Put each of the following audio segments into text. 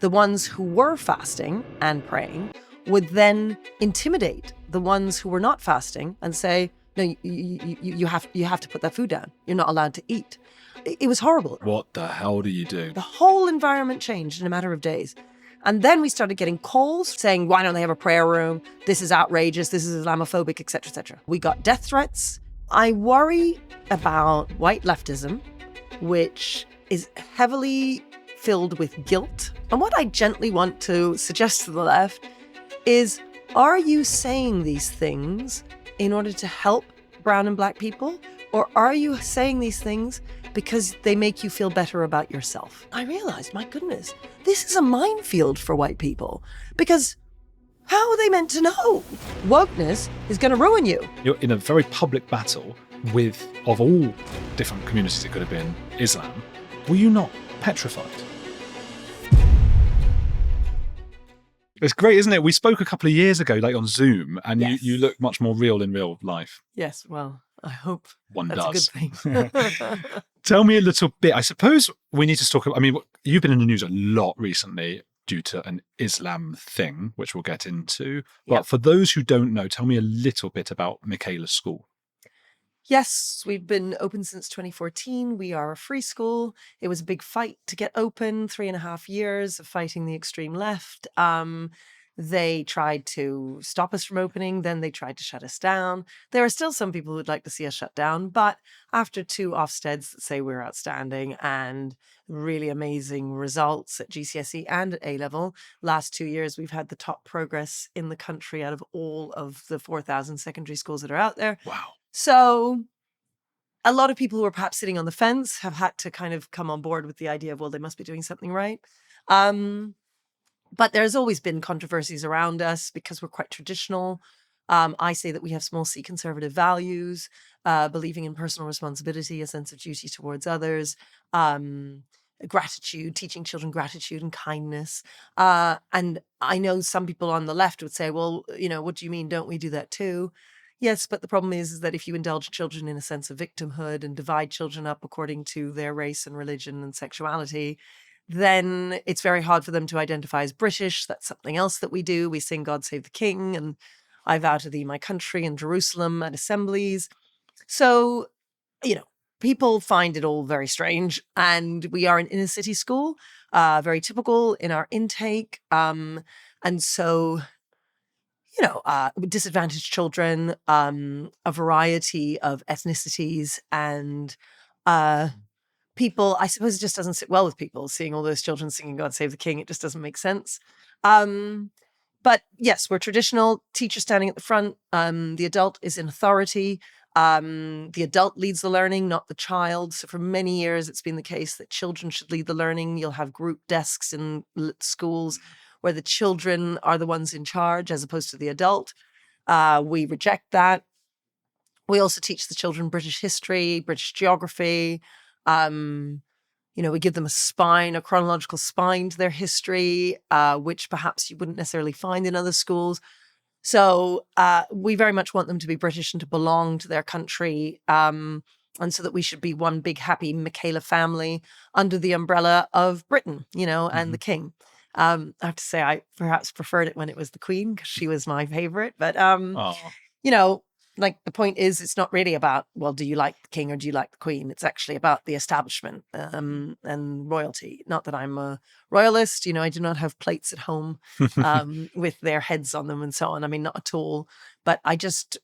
the ones who were fasting and praying would then intimidate the ones who were not fasting and say, no, you have to put that food down. You're not allowed to eat. It was horrible. What the hell do you do? The whole environment changed in a matter of days. And then we started getting calls saying, why don't they have a prayer room? This is outrageous. This is Islamophobic, etc., etc. We got death threats. I worry about white leftism, which is heavily filled with guilt. And what I gently want to suggest to the left is, are you saying these things in order to help brown and black people? Or are you saying these things because they make you feel better about yourself? I realized, my goodness, this is a minefield for white people, because how are they meant to know? Wokeness is going to ruin you. You're in a very public battle with, of all different communities it could have been, Islam. Were you not petrified? It's great, isn't it? We spoke a couple of years ago, like on Zoom, and Yes. you look much more real in real life. Yes, well, I hope One that's does. a good thing. Tell me a little bit. I suppose we need to talk about, I mean, you've been in the news a lot recently due to an Islam thing, which we'll get into. But Yep. for those who don't know, tell me a little bit about Michaela School. Yes, we've been open since 2014. We are a free school. It was a big fight to get open, 3.5 years of fighting the extreme left. They tried to stop us from opening, then they tried to shut us down. There are still some people who would like to see us shut down, but after 2 Ofsteds that say we're outstanding and really amazing results at GCSE and at A-level, last 2 years we've had the top progress in the country out of all of the 4,000 secondary schools that are out there. Wow. So a lot of people who are perhaps sitting on the fence have had to kind of come on board with the idea of, well, they must be doing something right. But there's always been controversies around us because we're quite traditional. I say that we have small c conservative values, believing in personal responsibility, a sense of duty towards others, gratitude, teaching children gratitude and kindness. And I know some people on the left would say, well, you know, what do you mean? Don't we do that too? Yes, but the problem is that if you indulge children in a sense of victimhood and divide children up according to their race and religion and sexuality, then it's very hard for them to identify as British. That's something else that we do. We sing God Save the King and I vow to thee my country in Jerusalem at assemblies. So, you know, people find it all very strange. And we are an inner city school, very typical in our intake. And so, you know, disadvantaged children, a variety of ethnicities and people, I suppose it just doesn't sit well with people seeing all those children singing God Save the King. It just doesn't make sense. But yes, we're traditional, teacher standing at the front. The adult is in authority. The adult leads the learning, not the child. So for many years, it's been the case that children should lead the learning. You'll have group desks in schools where the children are the ones in charge as opposed to the adult. We reject that. We also teach the children British history, British geography. You know, we give them a spine, a chronological spine to their history, which perhaps you wouldn't necessarily find in other schools. So we very much want them to be British and to belong to their country. And so that we should be one big, happy Michaela family under the umbrella of Britain, you know, and the King. I have to say, I perhaps preferred it when it was the Queen because she was my favorite. But, you know, like the point is, it's not really about, well, do you like the King or do you like the Queen? It's actually about the establishment and royalty. Not that I'm a royalist, you know, I do not have plates at home with their heads on them and so on. I mean, not at all. But I just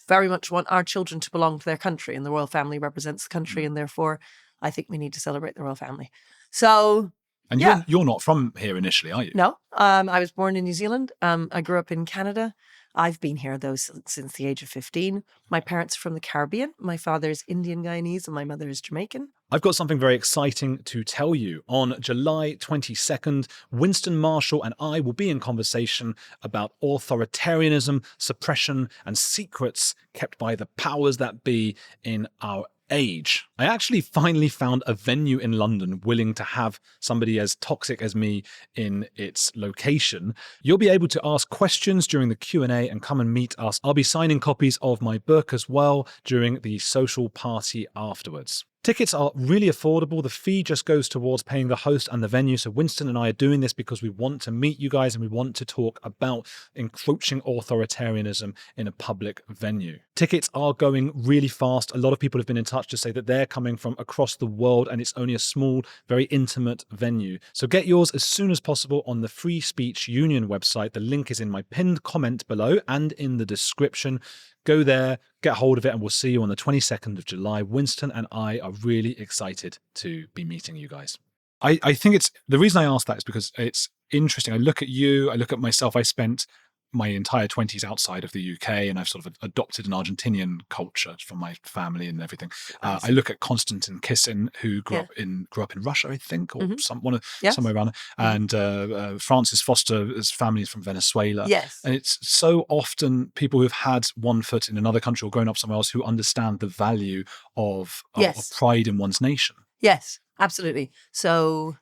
very much want our children to belong to their country, and the royal family represents the country, and therefore I think we need to celebrate the royal family. So... And yeah. you're not from here initially, are you? No, I was born in New Zealand. I grew up in Canada. I've been here, though, since the age of 15. My parents are from the Caribbean. My father's Indian Guyanese and my mother is Jamaican. I've got something very exciting to tell you. On July 22nd, Winston Marshall and I will be in conversation about authoritarianism, suppression, and secrets kept by the powers that be in our age. I actually finally found a venue in London willing to have somebody as toxic as me in its location. You'll be able to ask questions during the Q&A and come and meet us. I'll be signing copies of my book as well during the social party afterwards. Tickets are really affordable. The fee just goes towards paying the host and the venue. So Winston and I are doing this because we want to meet you guys and we want to talk about encroaching authoritarianism in a public venue. Tickets are going really fast. A lot of people have been in touch to say that they're coming from across the world and it's only a small, very intimate venue. So get yours as soon as possible on the Free Speech Union website. The link is in my pinned comment below and in the description. Go there, get hold of it, and we'll see you on the 22nd of July. Winston and I are really excited to be meeting you guys. I think the reason I ask that is because it's interesting. I look at you, I look at myself. I spent my entire 20s outside of the UK, and I've sort of adopted an Argentinian culture from my family and everything. I look at Konstantin Kissin, who grew up in Russia, I think, or somewhere around there. And Francis Foster's family is from Venezuela. Yes. And it's so often people who've had one foot in another country or grown up somewhere else who understand the value of pride in one's nation. Yes, absolutely. So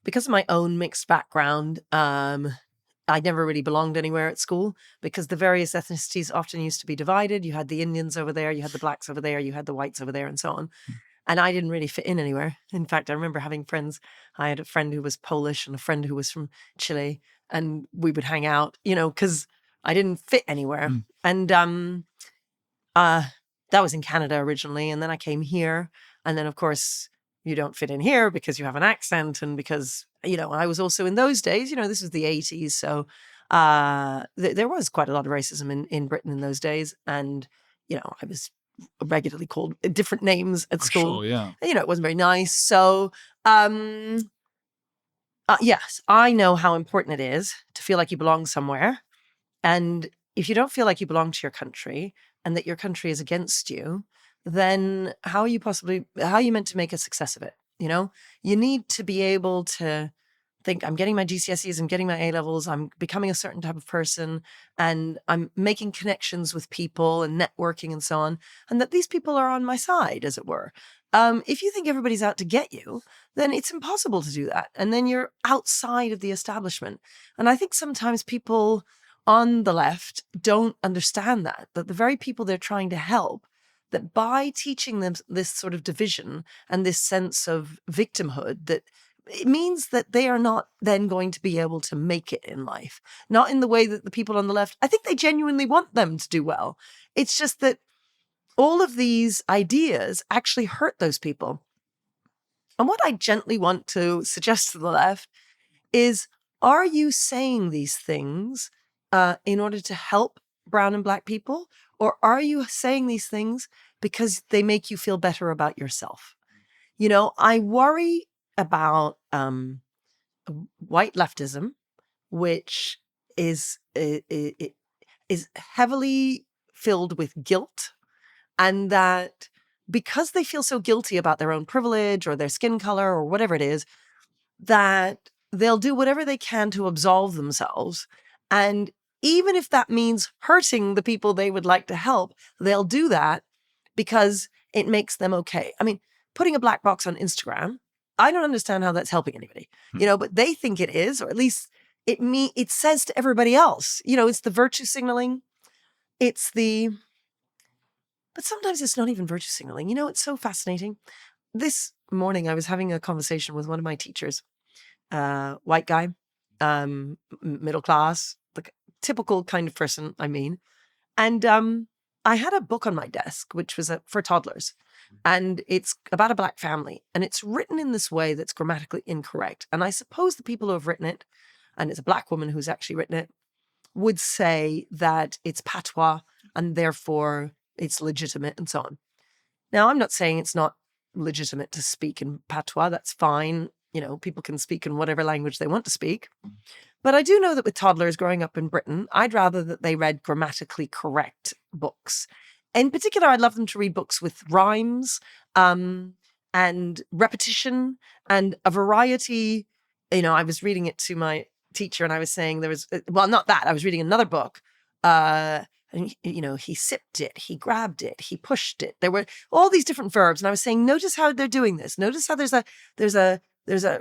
because of my own mixed background, I never really belonged anywhere at school because the various ethnicities often used to be divided. You had the Indians over there, you had the blacks over there, you had the whites over there, and so on. And I didn't really fit in anywhere. In fact, I remember having friends. I had a friend who was Polish and a friend who was from Chile, and we would hang out, because I didn't fit anywhere. And that was in Canada originally, and then I came here, and then of course you don't fit in here because you have an accent and because, I was also in those days, this was the 80s. So there was quite a lot of racism in Britain in those days. And, I was regularly called different names at school. Sure, yeah. It wasn't very nice. So, yes, I know how important it is to feel like you belong somewhere. And if you don't feel like you belong to your country and that your country is against you, then how are you meant to make a success of it? You need to be able to think, I'm getting my GCSEs, I'm getting my A-levels, I'm becoming a certain type of person, and I'm making connections with people and networking and so on, and that these people are on my side, as it were. If you think everybody's out to get you, then it's impossible to do that. And then you're outside of the establishment. And I think sometimes people on the left don't understand that the very people they're trying to help, that by teaching them this sort of division and this sense of victimhood, that it means that they are not then going to be able to make it in life. Not in the way that the people on the left, I think they genuinely want them to do well. It's just that all of these ideas actually hurt those people. And what I gently want to suggest to the left is, are you saying these things in order to help brown and black people? Or are you saying these things because they make you feel better about yourself? I worry about white leftism, which is heavily filled with guilt, and that because they feel so guilty about their own privilege or their skin color or whatever it is, that they'll do whatever they can to absolve themselves. And even if that means hurting the people they would like to help, they'll do that because it makes them okay. I mean, putting a black box on Instagram, I don't understand how that's helping anybody, but they think it is, or at least it says to everybody else, it's the virtue signaling. But sometimes it's not even virtue signaling. It's so fascinating. This morning I was having a conversation with one of my teachers, white guy, middle class, like typical kind of person, I mean. And I had a book on my desk, which was for toddlers. And it's about a black family. And it's written in this way that's grammatically incorrect. And I suppose the people who have written it, and it's a black woman who's actually written it, would say that it's patois and therefore it's legitimate and so on. Now, I'm not saying it's not legitimate to speak in patois. That's fine. People can speak in whatever language they want to speak. But I do know that with toddlers growing up in Britain, I'd rather that they read grammatically correct books. In particular, I'd love them to read books with rhymes and repetition and a variety. I was reading it to my teacher and I was saying not that. I was reading another book. And, he sipped it, he grabbed it, he pushed it. There were all these different verbs. And I was saying, notice how they're doing this. Notice how there's a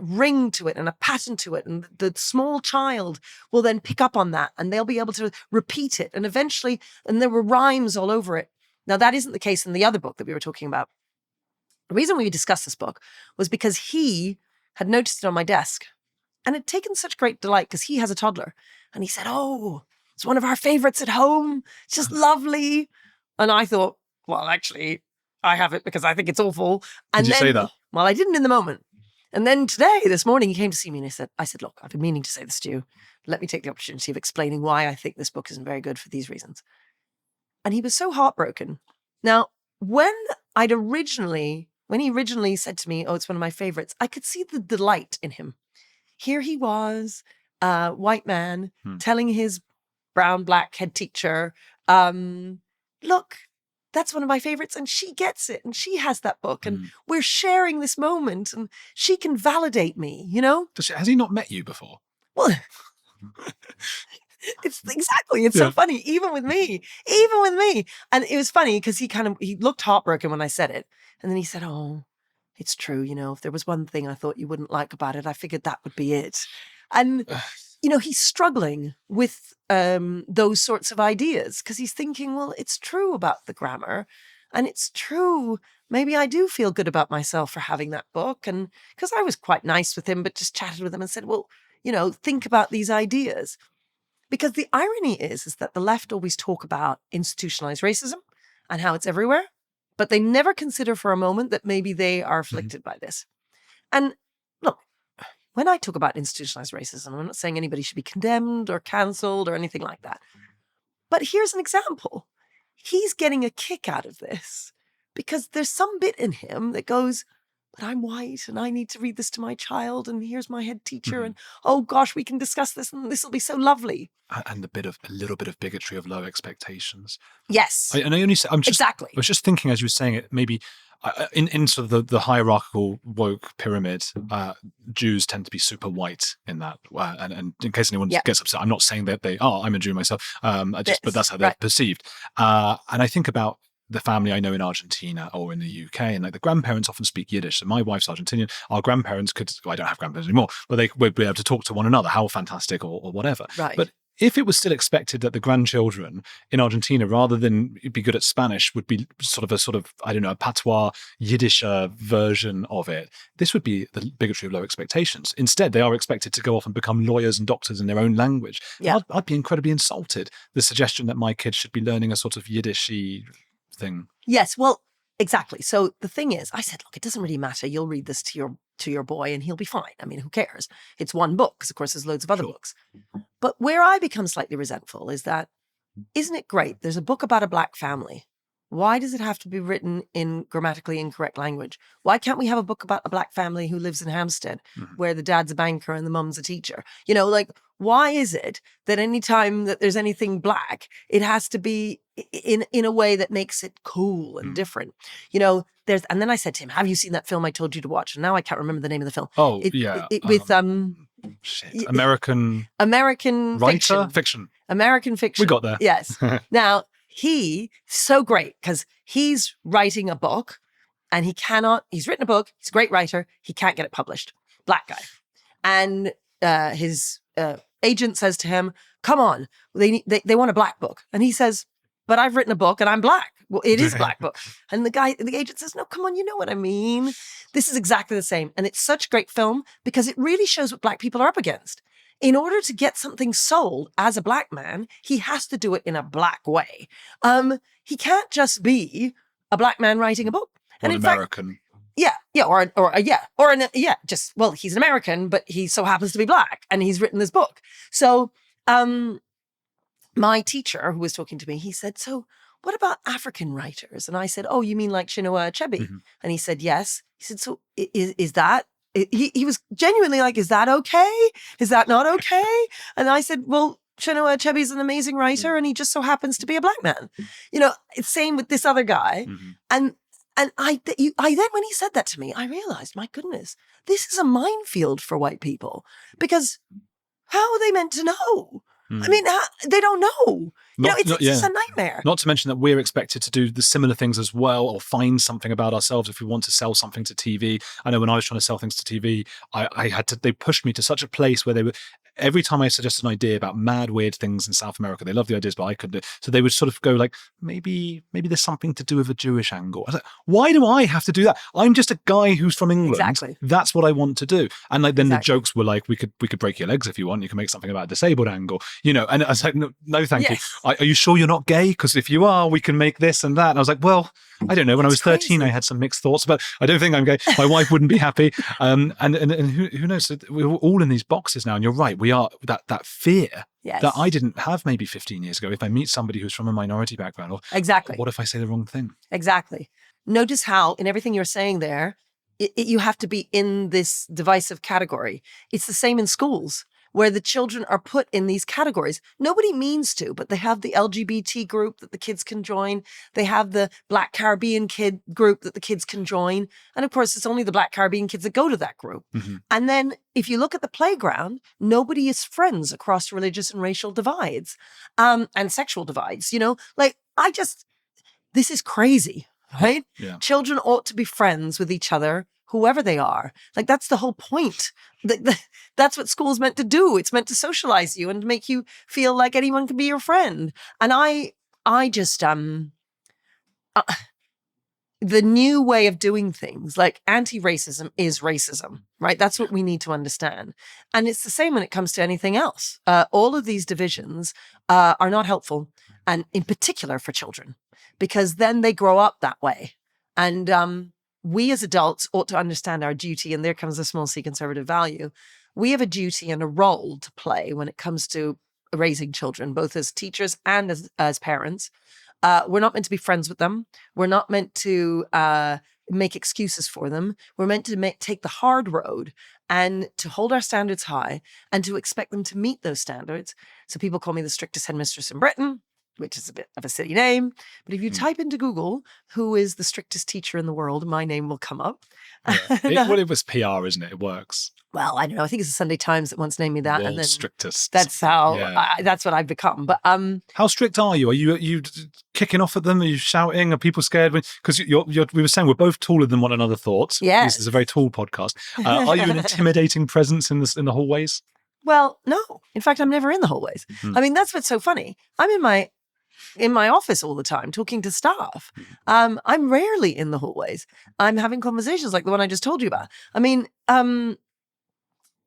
ring to it and a pattern to it. And the small child will then pick up on that and they'll be able to repeat it. And eventually, and there were rhymes all over it. Now, that isn't the case in the other book that we were talking about. The reason we discussed this book was because he had noticed it on my desk and had taken such great delight because he has a toddler. And he said, oh, it's one of our favorites at home. It's just lovely. And I thought, well, actually, I have it because I think it's awful. And Did you say that? Well, I didn't in the moment. And then this morning, he came to see me and I said, look, I've been meaning to say this to you. Let me take the opportunity of explaining why I think this book isn't very good for these reasons. And he was so heartbroken. Now, when he originally said to me, oh, it's one of my favorites, I could see the delight in him. Here he was, a white man, telling his brown, black head teacher, look, that's one of my favorites. And she gets it. And she has that book. And we're sharing this moment. And she can validate me, you know? Has he not met you before? Well, it's so funny. Even with me. And it was funny because he looked heartbroken when I said it. And then he said, oh, it's true. You know, if there was one thing I thought you wouldn't like about it, I figured that would be it. And, you know, he's struggling with those sorts of ideas because he's thinking, well, it's true about the grammar and it's true. Maybe I do feel good about myself for having that book. And because I was quite nice with him, but just chatted with him and said, well, you know, think about these ideas. Because the irony is that the left always talk about institutionalized racism and how it's everywhere, but they never consider for a moment that maybe they are afflicted by this. And look, when I talk about institutionalized racism, I'm not saying anybody should be condemned or canceled or anything like that. But here's an example. He's getting a kick out of this because there's some bit in him that goes, but I'm white and I need to read this to my child and here's my head teacher and oh gosh, we can discuss this and this will be so lovely. And a little bit of bigotry of low expectations. Yes. Exactly. I was just thinking as you were saying it, maybe in sort of the hierarchical woke pyramid, Jews tend to be super white in that. And in case anyone gets upset, I'm not saying that they are. I'm a Jew myself. But that's how they're perceived. And I think about the family I know in Argentina or in the UK, and like the grandparents often speak Yiddish. So my wife's Argentinian. Our grandparents I don't have grandparents anymore, but they would be able to talk to one another. How fantastic or whatever. Right. But if it was still expected that the grandchildren in Argentina, rather than be good at Spanish, would be sort of I don't know, a patois Yiddish version of it, this would be the bigotry of low expectations. Instead, they are expected to go off and become lawyers and doctors in their own language. Yeah. I'd be incredibly insulted. The suggestion that my kids should be learning a sort of Yiddishy thing. Yes, well, exactly. So the thing is, I said, look, it doesn't really matter. You'll read this to your boy and he'll be fine. I mean, who cares? It's one book, because of course there's loads of other books. But where I become slightly resentful is that, isn't it great? There's a book about a black family. Why does it have to be written in grammatically incorrect language? Why can't we have a book about a black family who lives in Hampstead, where the dad's a banker and the mum's a teacher? You know, like, why is it that anytime that there's anything black, it has to be in a way that makes it cool and different? You know, and then I said to him, have you seen that film I told you to watch? And now I can't remember the name of the film. Oh, with American writer? Fiction. American fiction. We got there. Yes. Now, he's so great because he's writing a book and he's written a book. He's a great writer. He can't get it published. Black guy. And his agent says to him, come on, they want a black book. And he says, but I've written a book and I'm black. Well, it is a black book. And the agent says, no, come on, you know what I mean? This is exactly the same. And it's such a great film because it really shows what black people are up against. In order to get something sold as a black man, he has to do it in a black way. He can't just be a black man writing a book. And in American. Fact, he's an American, but he so happens to be black and he's written this book. So, my teacher who was talking to me, he said, so what about African writers? And I said, oh, you mean like Chinua Achebe? And he said, yes. He said, so is that, he was genuinely like, is that okay? Is that not okay? And I said, well, Chinua Achebe is an amazing writer and he just so happens to be a black man. You know, it's same with this other guy. And I then when he said that to me, I realized, my goodness, this is a minefield for white people because how are they meant to know? I mean, they don't know. It's just a nightmare. Not to mention that we're expected to do the similar things as well, or find something about ourselves if we want to sell something to TV. I know when I was trying to sell things to TV, they pushed me to such a place where every time I suggest an idea about mad, weird things in South America, they love the ideas, but I couldn't do it. So they would sort of go like, maybe there's something to do with a Jewish angle. I was like, why do I have to do that? I'm just a guy who's from England. Exactly. That's what I want to do. And like then Exactly. the jokes were like, we could break your legs if you want. You can make something about a disabled angle, you know. And I was like, no, thank you. Are you sure you're not gay? Because if you are, we can make this and that. And I was like, well, I don't know. When I was 13, I had some mixed thoughts, but I don't think I'm gay. My wife wouldn't be happy. And who knows? So we're all in these boxes now. And you're right. We are that fear that I didn't have maybe 15 years ago. If I meet somebody who's from a minority background, or what if I say the wrong thing? Exactly. Notice how in everything you're saying there, you have to be in this divisive category. It's the same in schools, where the children are put in these categories. Nobody means to, but they have the LGBT group that the kids can join. They have the Black Caribbean kid group that the kids can join. And of course, it's only the Black Caribbean kids that go to that group. Mm-hmm. And then if you look at the playground, nobody is friends across religious and racial divides, and sexual divides, you know, like this is crazy, right? Yeah. Children ought to be friends with each other, whoever they are. Like, that's the whole point. That's what school's meant to do. It's meant to socialize you and make you feel like anyone can be your friend. And I just, the new way of doing things, like anti-racism is racism, right? That's what we need to understand. And it's the same when it comes to anything else. All of these divisions are not helpful, and in particular for children, because then they grow up that way. And we as adults ought to understand our duty, and there comes the small c conservative value. We have a duty and a role to play when it comes to raising children, both as teachers and as parents. We're not meant to be friends with them. We're not meant to make excuses for them. We're meant to take the hard road and to hold our standards high and to expect them to meet those standards. So people call me the strictest headmistress in Britain, which is a bit of a silly name. But if you type into Google, who is the strictest teacher in the world, my name will come up. Yeah. It was PR, isn't it? It works. Well, I don't know. I think it's the Sunday Times that once named me that. World's and then strictest. That's how, that's what I've become. But how strict are you? Are you kicking off at them? Are you shouting? Are people scared? Because we were saying we're both taller than one another. Thoughts? Yeah. This is a very tall podcast. Are you an intimidating presence in the hallways? Well, no. In fact, I'm never in the hallways. I mean, that's what's so funny. I'm in my office all the time talking to staff. I'm rarely in the hallways. I'm having conversations like the one I just told you about. I mean,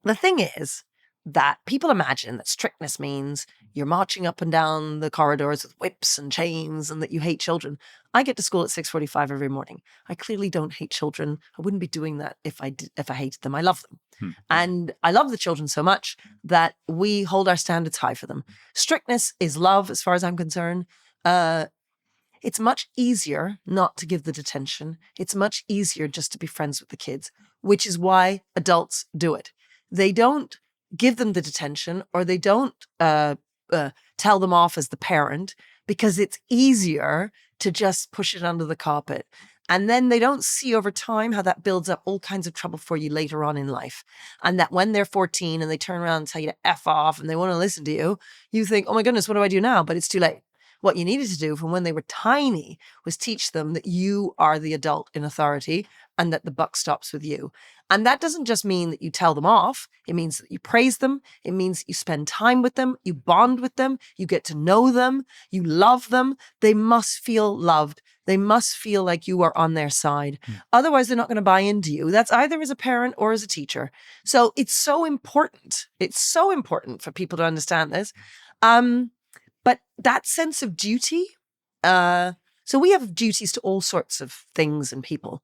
the thing is that people imagine that strictness means you're marching up and down the corridors with whips and chains and that you hate children. I get to school at 6:45 every morning. I clearly don't hate children. I wouldn't be doing that if I hated them. I love them. And I love the children so much that we hold our standards high for them. Strictness is love, as far as I'm concerned. It's much easier not to give the detention. It's much easier just to be friends with the kids, which is why adults do it. They don't give them the detention, or they don't tell them off as the parent, because it's easier to just push it under the carpet. And then they don't see over time how that builds up all kinds of trouble for you later on in life. And that when they're 14 and they turn around and tell you to F off and they want to listen to you, you think, oh my goodness, what do I do now? But it's too late. What you needed to do from when they were tiny was teach them that you are the adult in authority and that the buck stops with you. And that doesn't just mean that you tell them off. It means that you praise them. It means that you spend time with them. You bond with them. You get to know them. You love them. They must feel loved. They must feel like you are on their side. Otherwise, they're not going to buy into you. That's either as a parent or as a teacher. So it's so important. It's so important for people to understand this. But that sense of duty, so we have duties to all sorts of things and people.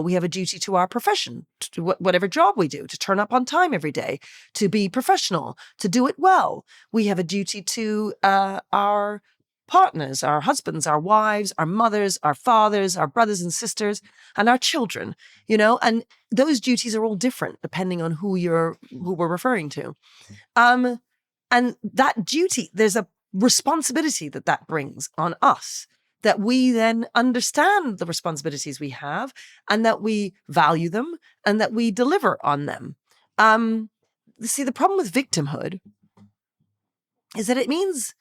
We have a duty to our profession, to whatever job we do, to turn up on time every day, to be professional, to do it well. We have a duty to our partners, our husbands, our wives, our mothers, our fathers, our brothers and sisters, and our children, you know, and those duties are all different depending on who we're referring to. And that duty, there's a responsibility that brings on us, that we then understand the responsibilities we have and that we value them and that we deliver on them. See, the problem with victimhood is that it means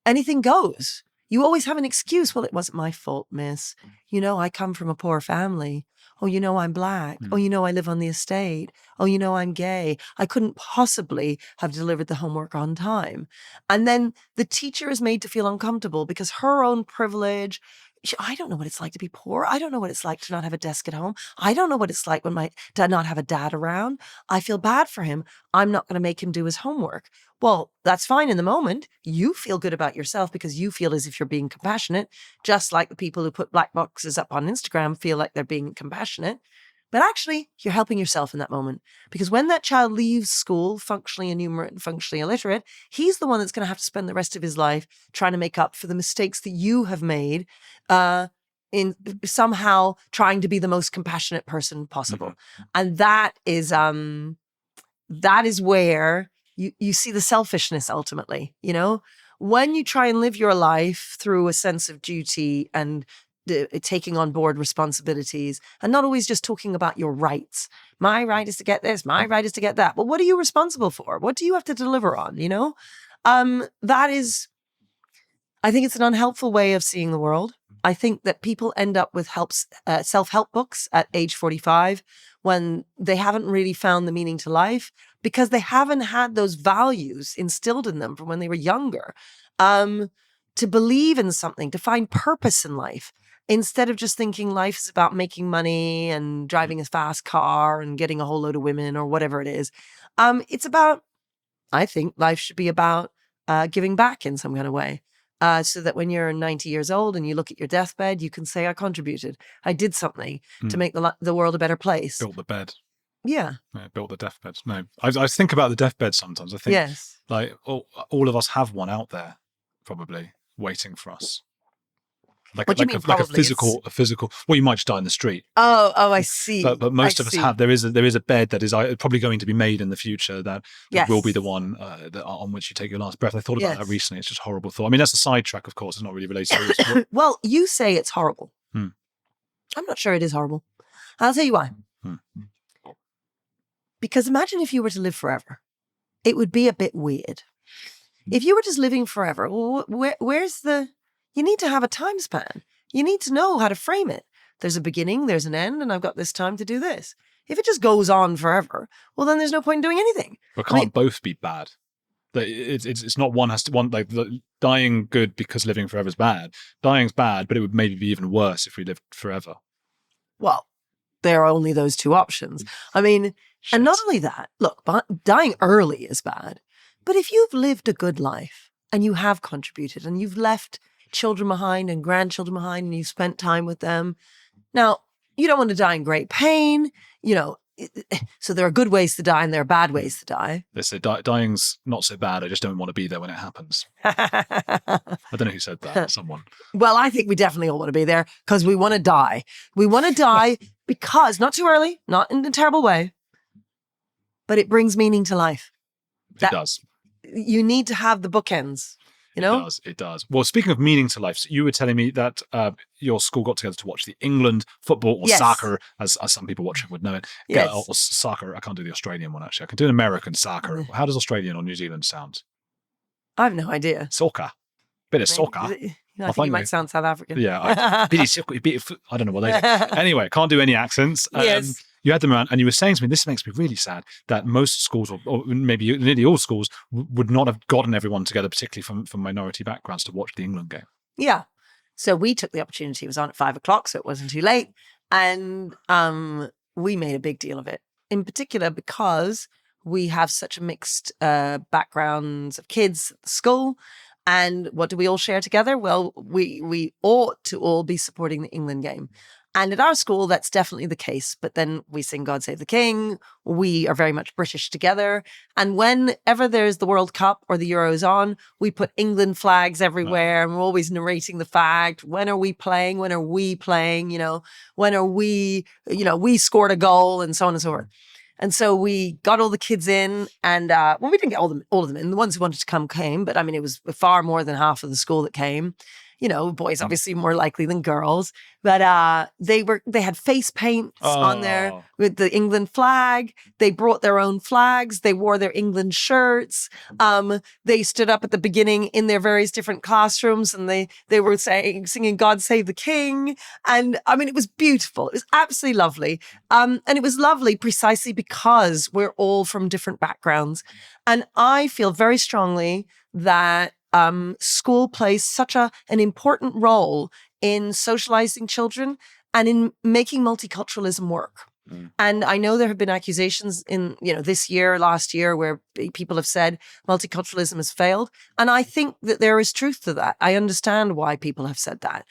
anything goes. You always have an excuse. Well, it wasn't my fault, miss. You know, I come from a poor family. Oh, you know, I'm black. Oh, you know, I live on the estate. Oh, you know, I'm gay. I couldn't possibly have delivered the homework on time. And then the teacher is made to feel uncomfortable because her own privilege. I don't know what it's like to be poor. I don't know what it's like to not have a desk at home. I don't know what it's like to not have a dad around. I feel bad for him. I'm not going to make him do his homework. Well, that's fine in the moment. You feel good about yourself because you feel as if you're being compassionate, just like the people who put black boxes up on Instagram feel like they're being compassionate. But actually, you're helping yourself in that moment. Because when that child leaves school, functionally enumerate and functionally illiterate, he's the one that's going to have to spend the rest of his life trying to make up for the mistakes that you have made in somehow trying to be the most compassionate person possible. And that is where you see the selfishness ultimately, you know? When you try and live your life through a sense of duty and taking on board responsibilities and not always just talking about your rights. My right is to get this. My right is to get that. But what are you responsible for? What do you have to deliver on? You know, that is, I think it's an unhelpful way of seeing the world. I think that people end up with self-help books at age 45 when they haven't really found the meaning to life because they haven't had those values instilled in them from when they were younger. To believe in something, to find purpose in life, instead of just thinking life is about making money and driving a fast car and getting a whole load of women or whatever it is. It's about, I think life should be about giving back in some kind of way. So that when you're 90 years old and you look at your deathbed, you can say, I contributed. I did something to make the world a better place. Built the bed. Yeah. Built the deathbed. No, I think about the deathbed sometimes. I think yes. like all of us have one out there probably waiting for us. Like a physical. Well, you might just die in the street. Oh, I see. But most of us have. There is a bed that is probably going to be made in the future that will be the one on which you take your last breath. I thought about that recently. It's just a horrible thought. I mean, that's a sidetrack, of course. It's not really related to it. Well, you say it's horrible. I'm not sure it is horrible. I'll tell you why. Because imagine if you were to live forever. It would be a bit weird. If you were just living forever, where's the... You need to have a time span. You need to know how to frame it. There's a beginning, there's an end, and I've got this time to do this. If it just goes on forever, well, then there's no point in doing anything. But can't both be bad? It's not one has to one like dying good because living forever is bad. Dying's bad, but it would maybe be even worse if we lived forever. Well, there are only those two options. I mean, and not only that, look, dying early is bad. But if you've lived a good life and you have contributed and you've left children behind and grandchildren behind and you've spent time with them. Now, you don't want to die in great pain, you know, so there are good ways to die and there are bad ways to die. They say dying's not so bad. I just don't want to be there when it happens. I don't know who said that. Someone. Well, I think we definitely all want to be there because we want to die. We want to die because, not too early, not in a terrible way, but it brings meaning to life. It does. You need to have the bookends. You know? It does. Well, speaking of meaning to life, so you were telling me that your school got together to watch the England football or soccer, as some people watching would know it. Yes. Or soccer. I can't do the Australian one, actually. I can do an American soccer. How does Australian or New Zealand sound? I have no idea. Soccer. Bit of soccer. I think you might sound South African. Yeah. I don't know what they say. Anyway, can't do any accents. Yes. You had them around and you were saying to me, this makes me really sad, that most schools, or maybe nearly all schools, would not have gotten everyone together, particularly from minority backgrounds, to watch the England game. Yeah. So we took the opportunity. It was on at 5:00, so it wasn't too late. And we made a big deal of it, in particular because we have such a mixed backgrounds of kids at the school. And what do we all share together? Well, we ought to all be supporting the England game. And at our school, that's definitely the case. But then we sing God Save the King. We are very much British together. And whenever there's the World Cup or the Euros on, we put England flags everywhere. And we're always narrating the fact, when are we playing? When are we playing? You know, when are we, we scored a goal and so on and so forth. And so we got all the kids in and, we didn't get all of them in. The ones who wanted to come came. But I mean, it was far more than half of the school that came. boys obviously more likely than girls, but they had face paints on there Oh. with the England flag. They brought their own flags. They wore their England shirts. They stood up at the beginning in their various different classrooms, and they were singing "God Save the King." And I mean, it was beautiful. It was absolutely lovely. And it was lovely precisely because we're all from different backgrounds. And I feel very strongly that school plays such an important role in socializing children and in making multiculturalism work. And I know there have been accusations in, this year, last year, where people have said multiculturalism has failed. And I think that there is truth to that. I understand why people have said that,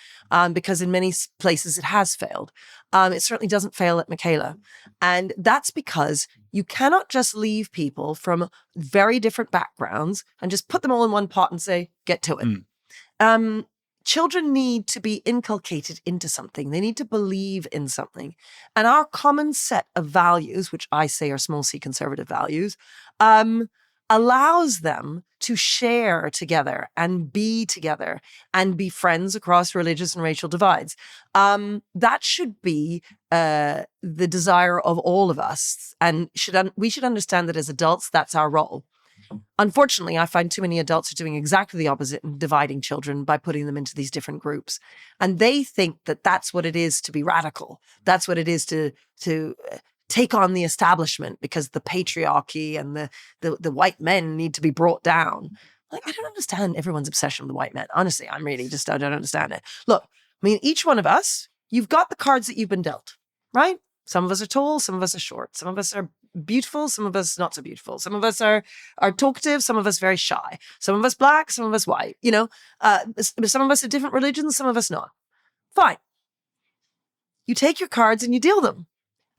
because in many places it has failed. It certainly doesn't fail at Michaela. And that's because you cannot just leave people from very different backgrounds and just put them all in one pot and say, get to it. Children need to be inculcated into something. They need to believe in something. And our common set of values, which I say are small c conservative values, allows them to share together and be friends across religious and racial divides. That should be the desire of all of us. And we should understand that as adults, that's our role. Unfortunately, I find too many adults are doing exactly the opposite and dividing children by putting them into these different groups. And they think that that's what it is to be radical. That's what it is to take on the establishment, because the patriarchy and the white men need to be brought down. Like, I don't understand everyone's obsession with the white men. Honestly, I don't understand it. Look, I mean, each one of us, you've got the cards that you've been dealt, right? Some of us are tall, some of us are short, some of us are beautiful, some of us not so beautiful. Some of us are talkative, some of us very shy. Some of us black, some of us white. Some of us are different religions, some of us not. Fine. You take your cards and you deal them.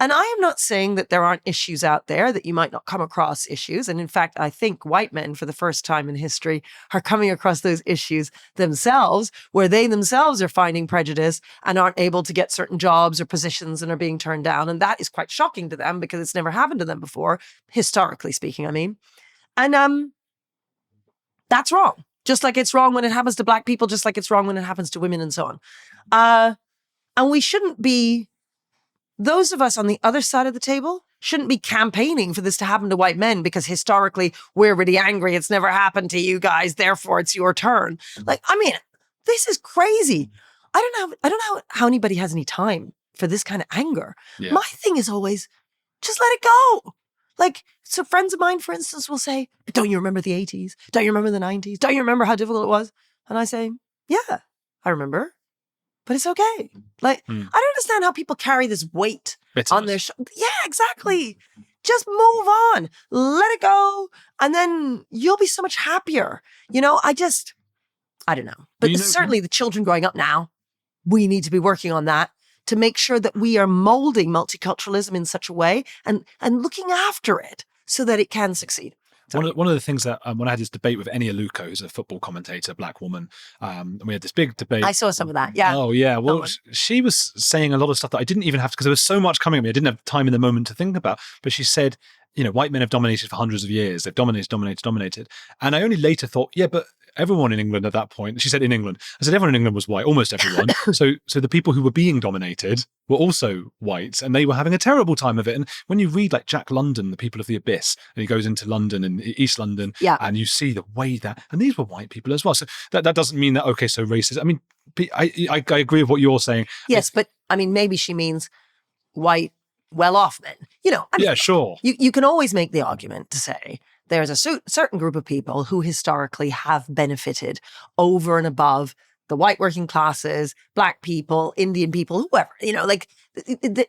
And I am not saying that there aren't issues out there, that you might not come across issues. And in fact, I think white men, for the first time in history, are coming across those issues themselves, where they themselves are finding prejudice and aren't able to get certain jobs or positions and are being turned down. And that is quite shocking to them because it's never happened to them before, historically speaking, I mean. And that's wrong. Just like it's wrong when it happens to black people, just like it's wrong when it happens to women and so on. And we shouldn't be... Those of us on the other side of the table shouldn't be campaigning for this to happen to white men because historically we're really angry. It's never happened to you guys. Therefore, it's your turn. Like, I mean, this is crazy. I don't know how anybody has any time for this kind of anger. Yeah. My thing is always just let it go. Like, so friends of mine, for instance, will say, but don't you remember the 80s? Don't you remember the 90s? Don't you remember how difficult it was? And I say, yeah, I remember. But it's okay. Like, I don't understand how people carry this weight on their shoulders. Yeah, exactly. Just move on. Let it go. And then you'll be so much happier. I don't know. But certainly the children growing up now, we need to be working on that to make sure that we are molding multiculturalism in such a way and looking after it so that it can succeed. One of the things that when I had this debate with Eni Aluko, who's a football commentator, black woman, and we had this big debate. I saw some of that, yeah. Oh, yeah. Well, she was saying a lot of stuff that I didn't even have to, because there was so much coming at me. I didn't have time in the moment to think about. But she said, white men have dominated for hundreds of years. They've dominated. And I only later thought, yeah, but everyone in England at that point, she said in England, I said everyone in England was white, almost everyone. so the people who were being dominated were also white, and they were having a terrible time of it. And when you read like Jack London, The People of the Abyss, and he goes into London and East London, and you see the way that, and these were white people as well. So that doesn't mean that, okay, so racist. I mean, I agree with what you're saying. Yes, but I mean, maybe she means white, well-off men. Yeah, sure. You can always make the argument to say there's a certain group of people who historically have benefited over and above the white working classes, black people, Indian people, whoever.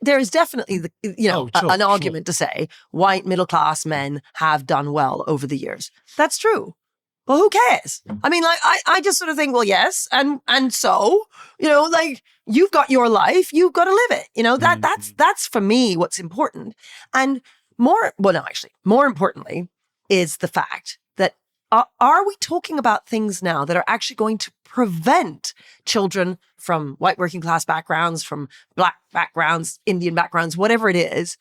There is definitely an argument to say white middle class men have done well over the years. That's true. Well, who cares? I mean, like, I just sort of think, well, yes, and so, you've got your life, you've got to live it. That's for me what's important. And more importantly, is the fact that are we talking about things now that are actually going to prevent children from white working class backgrounds, from black backgrounds, Indian backgrounds, whatever it is,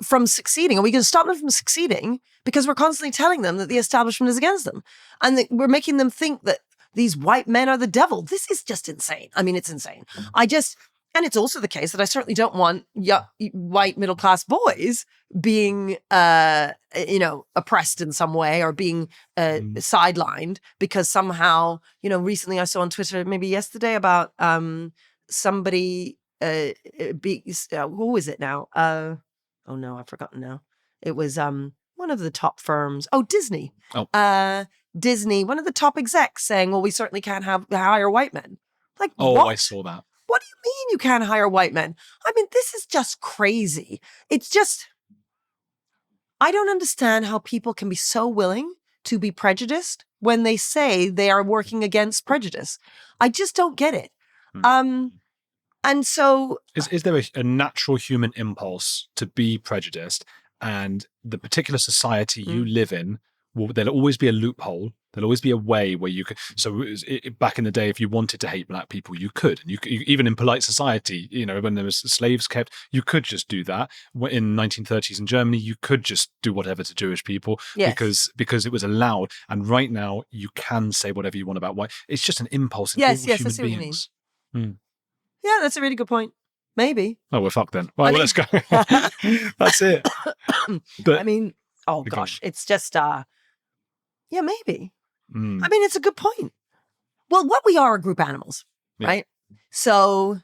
from succeeding? Are we going to stop them from succeeding because we're constantly telling them that the establishment is against them? And that we're making them think that these white men are the devil. This is just insane. I mean, it's insane. And it's also the case that I certainly don't want white middle class boys being, oppressed in some way or being sidelined because somehow, recently I saw on Twitter, maybe yesterday, about somebody, who is it now? Oh no, I've forgotten now. It was one of the top firms. Oh, Disney. Oh. Disney, one of the top execs saying, well, we certainly can't hire white men. Like, Oh, what? I saw that. What do you mean you can't hire white men? I mean, this is just crazy. It's just, I don't understand how people can be so willing to be prejudiced when they say they are working against prejudice. I just don't get it. And so... Is there a natural human impulse to be prejudiced, and the particular society you live in, there'll always be a loophole. There'll always be a way where you could. So back in the day, if you wanted to hate black people, you could. And you even in polite society, when there was slaves kept, you could just do that. In 1930s in Germany, you could just do whatever to Jewish people because it was allowed. And right now, you can say whatever you want about white. It's just an impulse in all human beings. Yeah, that's a really good point. Maybe. Oh, we're fucked then. Right, let's go. That's it. But, I mean, oh gosh, it's just, maybe. I mean, it's a good point. Well, what we are group animals, right? So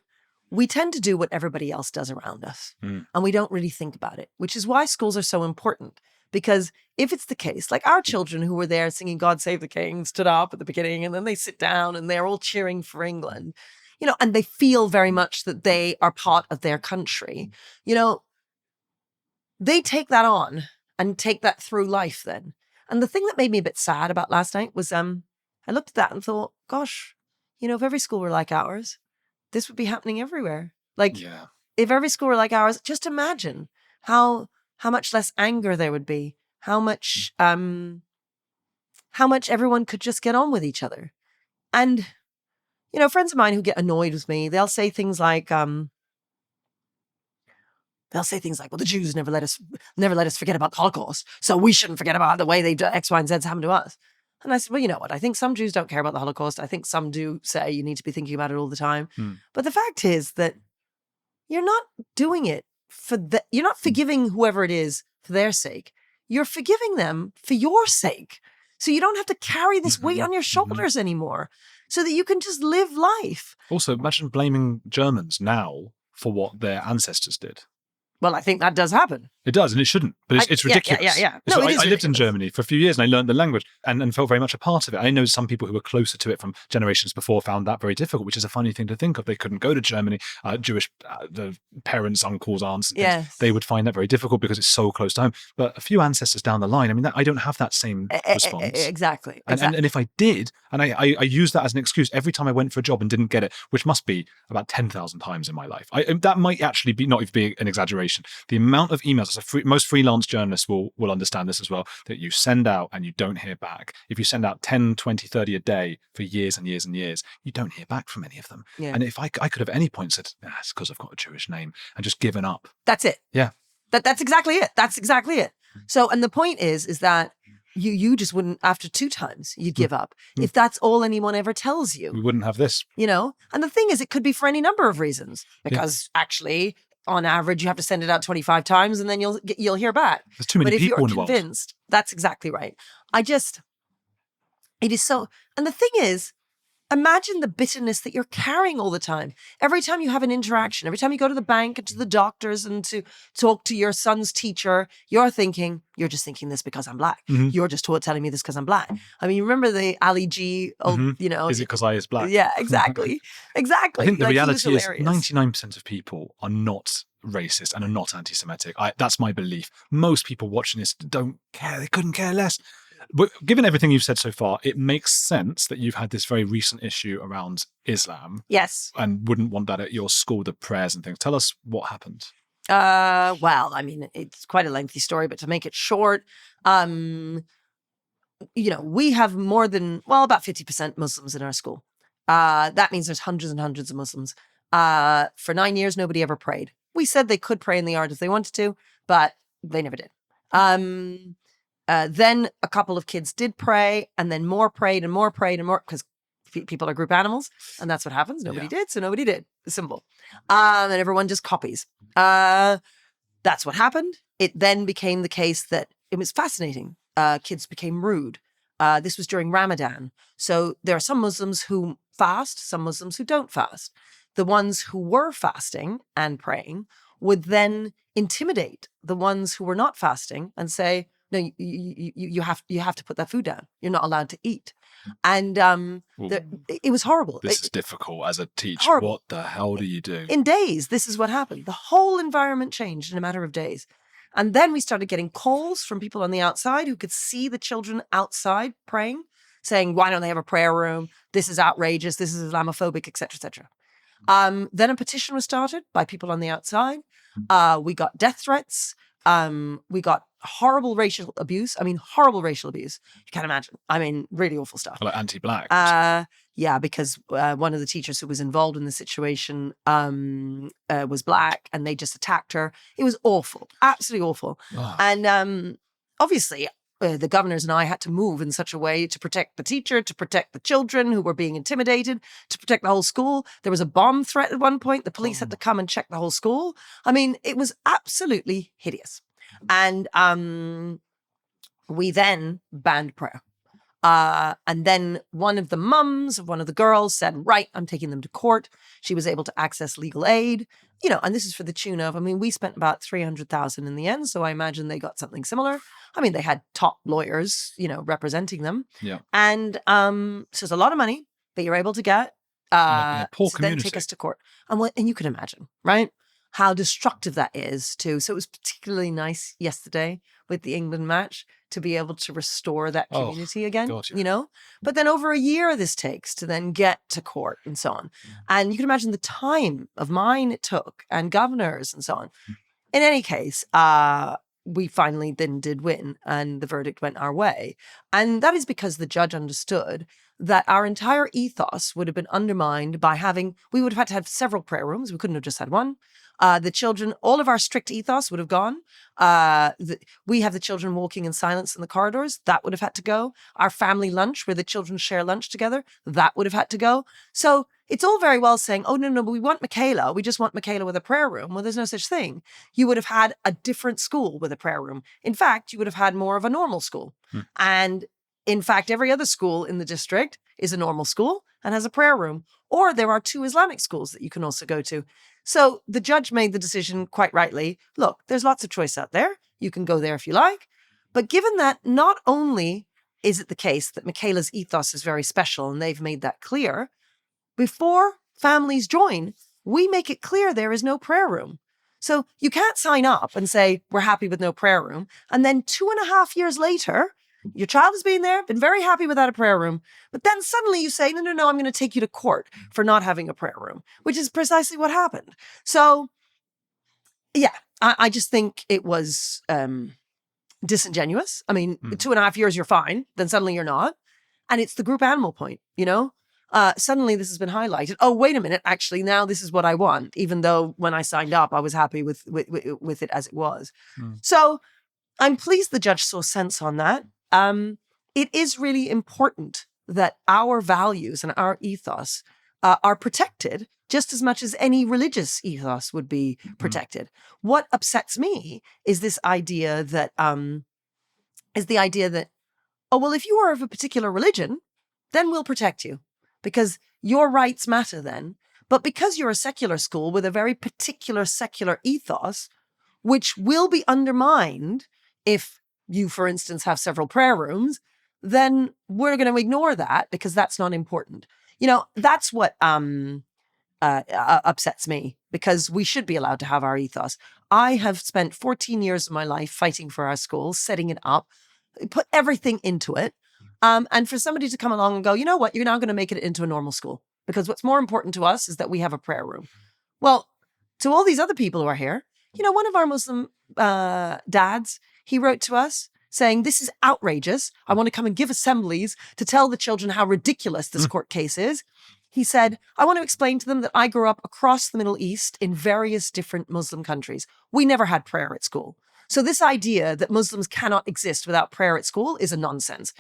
we tend to do what everybody else does around us, and we don't really think about it, which is why schools are so important. Because if it's the case, like our children who were there singing God Save the King stood up at the beginning, and then they sit down and they're all cheering for England, and they feel very much that they are part of their country, they take that on and take that through life then. And the thing that made me a bit sad about last night was I looked at that and thought, gosh, if every school were like ours, this would be happening everywhere. Like, if every school were like ours, just imagine how much less anger there would be, how much everyone could just get on with each other. And, friends of mine who get annoyed with me, they'll say things like, well, the Jews never let us forget about the Holocaust, so we shouldn't forget about the way they do X, Y, and Z happened to us. And I said, well, you know what? I think some Jews don't care about the Holocaust. I think some do say you need to be thinking about it all the time. But the fact is that you're not doing it you're not forgiving whoever it is for their sake. You're forgiving them for your sake. So you don't have to carry this weight on your shoulders anymore, so that you can just live life. Also, imagine blaming Germans now for what their ancestors did. Well, I think that does happen. It does, and it shouldn't, but it's ridiculous. Yeah. No, I lived in Germany for a few years, and I learned the language and felt very much a part of it. I know some people who were closer to it from generations before found that very difficult, which is a funny thing to think of. They couldn't go to Germany. Jewish the parents, uncles, aunts, and things, they would find that very difficult because it's so close to home. But a few ancestors down the line, I mean, I don't have that same response. Exactly. And if I did, and I used that as an excuse every time I went for a job and didn't get it, which must be about 10,000 times in my life. That might actually not even be an exaggeration. The amount of emails, most freelance journalists will understand this as well, that you send out and you don't hear back. If you send out 10, 20, 30 a day for years and years and years, you don't hear back from any of them. Yeah. And if I could have at any point said, it's because I've got a Jewish name, and just given up. That's it. Yeah. That's exactly it. That's exactly it. So, and the point is that you just wouldn't, after 2 times, you'd give up. If that's all anyone ever tells you. We wouldn't have this. And the thing is, it could be for any number of reasons, because actually, on average, you have to send it out 25 times and then you'll hear back. There's too many people involved. But if you're convinced, that's exactly right. It is so, and the thing is, imagine the bitterness that you're carrying all the time. Every time you have an interaction, every time you go to the bank and to the doctors and to talk to your son's teacher, you're just thinking this because I'm black. You're just telling me this because I'm black. I mean, you remember the Elegy, Is it because I is black? Yeah, exactly. Exactly. I think the reality is 99% of people are not racist and are not anti-Semitic. That's my belief. Most people watching this don't care. They couldn't care less. But given everything you've said so far, it makes sense that you've had this very recent issue around Islam. Yes. And wouldn't want that at your school, the prayers and things. Tell us what happened. Well, I mean, it's quite a lengthy story, but to make it short, we have about 50% Muslims in our school. That means there's hundreds and hundreds of Muslims. For 9 years, nobody ever prayed. We said they could pray in the yard if they wanted to, but they never did. Then a couple of kids did pray, and then more prayed and more prayed and more, because people are group animals, and that's what happens. Nobody Yeah. did, so nobody did. Simple. And everyone just copies. That's what happened. It then became the case that it was fascinating. Kids became rude. This was during Ramadan. So there are some Muslims who fast, some Muslims who don't fast. The ones who were fasting and praying would then intimidate the ones who were not fasting and say, no, you have to put that food down. You're not allowed to eat. And it was horrible. This is difficult as a teacher. Horrible. What the hell do you do? In days, this is what happened. The whole environment changed in a matter of days. And then we started getting calls from people on the outside who could see the children outside praying, saying, why don't they have a prayer room? This is outrageous. This is Islamophobic, etc., etc. Then a petition was started by people on the outside. We got death threats. We got horrible racial abuse. I mean, horrible racial abuse. You can't imagine. I mean, really awful stuff. Like anti-black. Yeah, because one of the teachers who was involved in the situation was black, and they just attacked her. It was awful, absolutely awful. Oh. And obviously, the governors and I had to move in such a way to protect the teacher, to protect the children who were being intimidated, to protect the whole school. There was a bomb threat at one point. The police had to come and check the whole school. I mean, it was absolutely hideous. And we then banned prayer. And then one of the mums of one of the girls said, right, I'm taking them to court. She was able to access legal aid, and this is for the tune of, I mean, we spent about 300,000 in the end. So I imagine they got something similar. I mean, they had top lawyers, representing them. Yeah. And so it's a lot of money that you're able to get poor to then take us to court. And you can imagine, right? How destructive that is too. So it was particularly nice yesterday with the England match to be able to restore that community again, God, yeah. But then over a year this takes to then get to court and so on. And you can imagine the time of mine it took and governors and so on. In any case, we finally then did win and the verdict went our way. And that is because the judge understood that our entire ethos would have been undermined by we would have had to have several prayer rooms. We couldn't have just had one. The children, all of our strict ethos would have gone. We have the children walking in silence in the corridors. That would have had to go. Our family lunch, where the children share lunch together, that would have had to go. So it's all very well saying, oh, no, but we want Michaela. We just want Michaela with a prayer room. Well, there's no such thing. You would have had a different school with a prayer room. In fact, you would have had more of a normal school. And in fact, every other school in the district is a normal school and has a prayer room. Or there are 2 Islamic schools that you can also go to. So the judge made the decision quite rightly. Look, there's lots of choice out there. You can go there if you like. But given that not only is it the case that Michaela's ethos is very special, and they've made that clear, before families join, we make it clear there is no prayer room. So you can't sign up and say, we're happy with no prayer room. And then 2.5 years later, your child has been there, been very happy without a prayer room. But then suddenly you say, no, I'm going to take you to court for not having a prayer room, which is precisely what happened. So, yeah, I just think it was disingenuous. I mean, 2.5 years, you're fine. Then suddenly you're not. And it's the group animal point, Suddenly this has been highlighted. Oh, wait a minute. Actually, now this is what I want, even though when I signed up, I was happy with it as it was. So I'm pleased the judge saw sense on that. It is really important that our values and our ethos are protected just as much as any religious ethos would be protected. What upsets me is this idea that, oh, well, if you are of a particular religion, then we'll protect you because your rights matter then. But because you're a secular school with a very particular secular ethos, which will be undermined if you, for instance, have several prayer rooms, then we're going to ignore that because that's not important. That's what upsets me because we should be allowed to have our ethos. I have spent 14 years of my life fighting for our schools, setting it up, put everything into it. And for somebody to come along and go, you know what, you're now going to make it into a normal school because what's more important to us is that we have a prayer room. Well, to all these other people who are here, one of our Muslim dads, he wrote to us saying, this is outrageous. I want to come and give assemblies to tell the children how ridiculous this court case is. He said, I want to explain to them that I grew up across the Middle East in various different Muslim countries. We never had prayer at school. So this idea that Muslims cannot exist without prayer at school is a nonsense.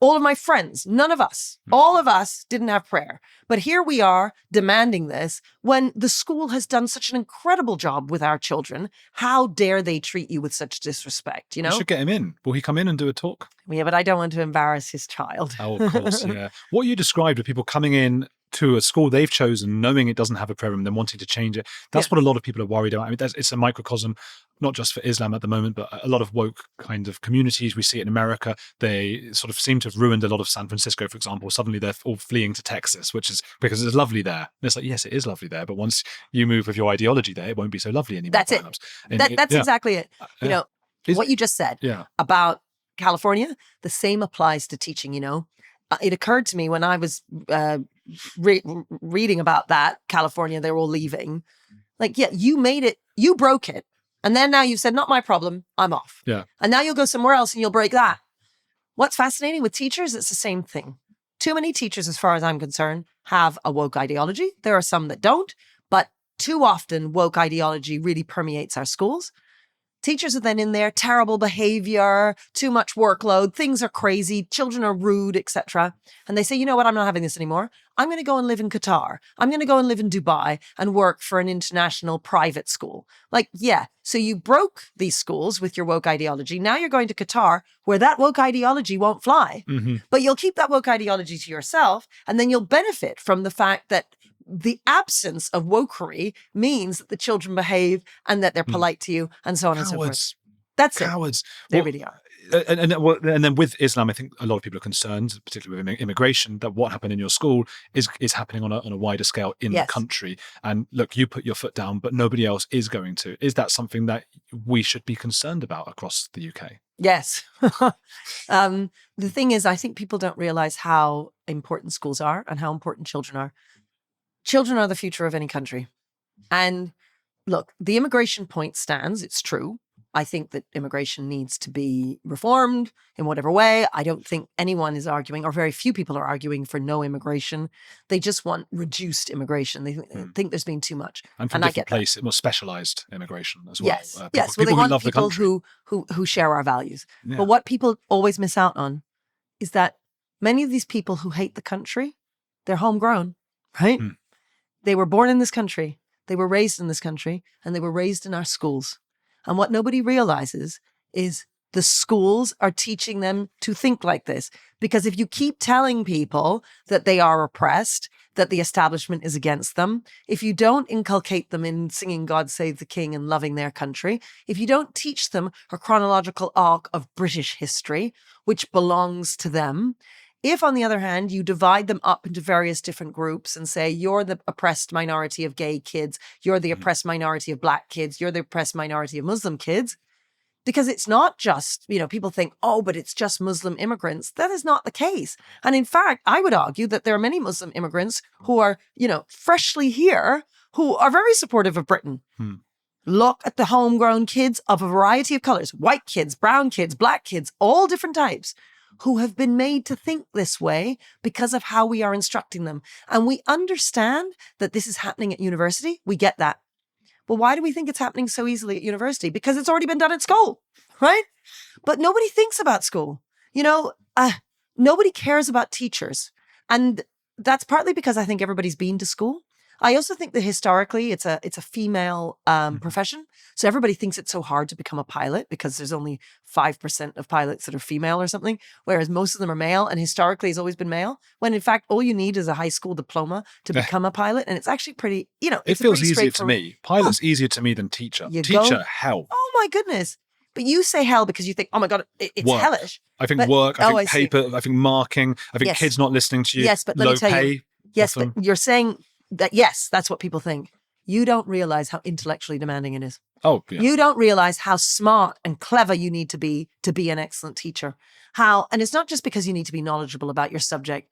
All of my friends, none of us, all of us didn't have prayer. But here we are demanding this when the school has done such an incredible job with our children. How dare they treat you with such disrespect, you know? You should get him in. Will he come in and do a talk? Yeah, but I don't want to embarrass his child. Oh, of course, yeah. What you described of people coming in to a school they've chosen, knowing it doesn't have a prayer room, then wanting to change it. That's what a lot of people are worried about. I mean, it's a microcosm, not just for Islam at the moment, but a lot of woke kind of communities. We see it in America. They sort of seem to have ruined a lot of San Francisco, for example. Suddenly they're all fleeing to Texas, which is because it's lovely there. And it's like, yes, it is lovely there. But once you move with your ideology there, it won't be so lovely anymore. That's it. That's exactly it. You know, what you just said about California, the same applies to teaching, you know. It occurred to me when I was reading about that, California, they were all leaving. Like, yeah, you made it, you broke it. And then now you've said, not my problem, I'm off. Yeah. And now you'll go somewhere else and you'll break that. What's fascinating with teachers, it's the same thing. Too many teachers, as far as I'm concerned, have a woke ideology. There are some that don't, but too often woke ideology really permeates our schools. Teachers are then in there, terrible behavior, too much workload, things are crazy, children are rude, etc. And they say, you know what, I'm not having this anymore. I'm going to go and live in Qatar. I'm going to go and live in Dubai and work for an international private school. Like, yeah, so you broke these schools with your woke ideology. Now you're going to Qatar where that woke ideology won't fly. Mm-hmm. But you'll keep that woke ideology to yourself and then you'll benefit from the fact that the absence of wokery means that the children behave and that they're polite to you and so on and so forth. That's Cowards. It. They really are. And then with Islam, I think a lot of people are concerned, particularly with immigration, that what happened in your school is happening on a wider scale in the country. And look, you put your foot down, but nobody else is going to. Is that something that we should be concerned about across the UK? Yes. The thing is, I think people don't realize how important schools are and how important children are. Children are the future of any country. And look, the immigration point stands. It's true. I think that immigration needs to be reformed in whatever way. I don't think anyone is arguing, or very few people are arguing for no immigration. They just want reduced immigration. They think there's been too much. And from different places, more specialized immigration as well. Yes, yes. Well, they want people who share our values. Yeah. But what people always miss out on is that many of these people who hate the country, they're homegrown, right? They were born in this country, they were raised in this country, and they were raised in our schools. And what nobody realizes is the schools are teaching them to think like this. Because if you keep telling people that they are oppressed, that the establishment is against them, if you don't inculcate them in singing God Save the King and loving their country, if you don't teach them a chronological arc of British history, which belongs to them, if, on the other hand, you divide them up into various different groups and say, you're the oppressed minority of gay kids, you're the oppressed minority of black kids, you're the oppressed minority of Muslim kids, because it's not just, you know, people think, oh, but it's just Muslim immigrants. That is not the case. And in fact, I would argue that there are many Muslim immigrants who are, you know, freshly here, who are very supportive of Britain. Look at the homegrown kids of a variety of colors, white kids, brown kids, black kids, all different types, who have been made to think this way because of how we are instructing them. And we understand that this is happening at university. We get that. But why do we think it's happening so easily at university? Because it's already been done at school, right? But nobody thinks about school. You know, nobody cares about teachers. And that's partly because I think everybody's been to school. I also think that historically it's a female profession. So everybody thinks it's so hard to become a pilot because there's only 5% of pilots that are female or something, whereas most of them are male, and historically it's always been male, when in fact all you need is a high school diploma to become a pilot. And it's actually pretty, you know, it feels easier to me. Pilot's easier to me than teacher. Hell. Oh my goodness. But you say hell because you think, oh my God, it's work. Hellish. I think work, I think paper, I think marking, I think kids not listening to you. Yes, but let me tell you. Yes, often. But you're saying that, yes, that's what people think. You don't realize how intellectually demanding it is. Oh, yeah. You don't realize how smart and clever you need to be an excellent teacher. And it's not just because you need to be knowledgeable about your subject.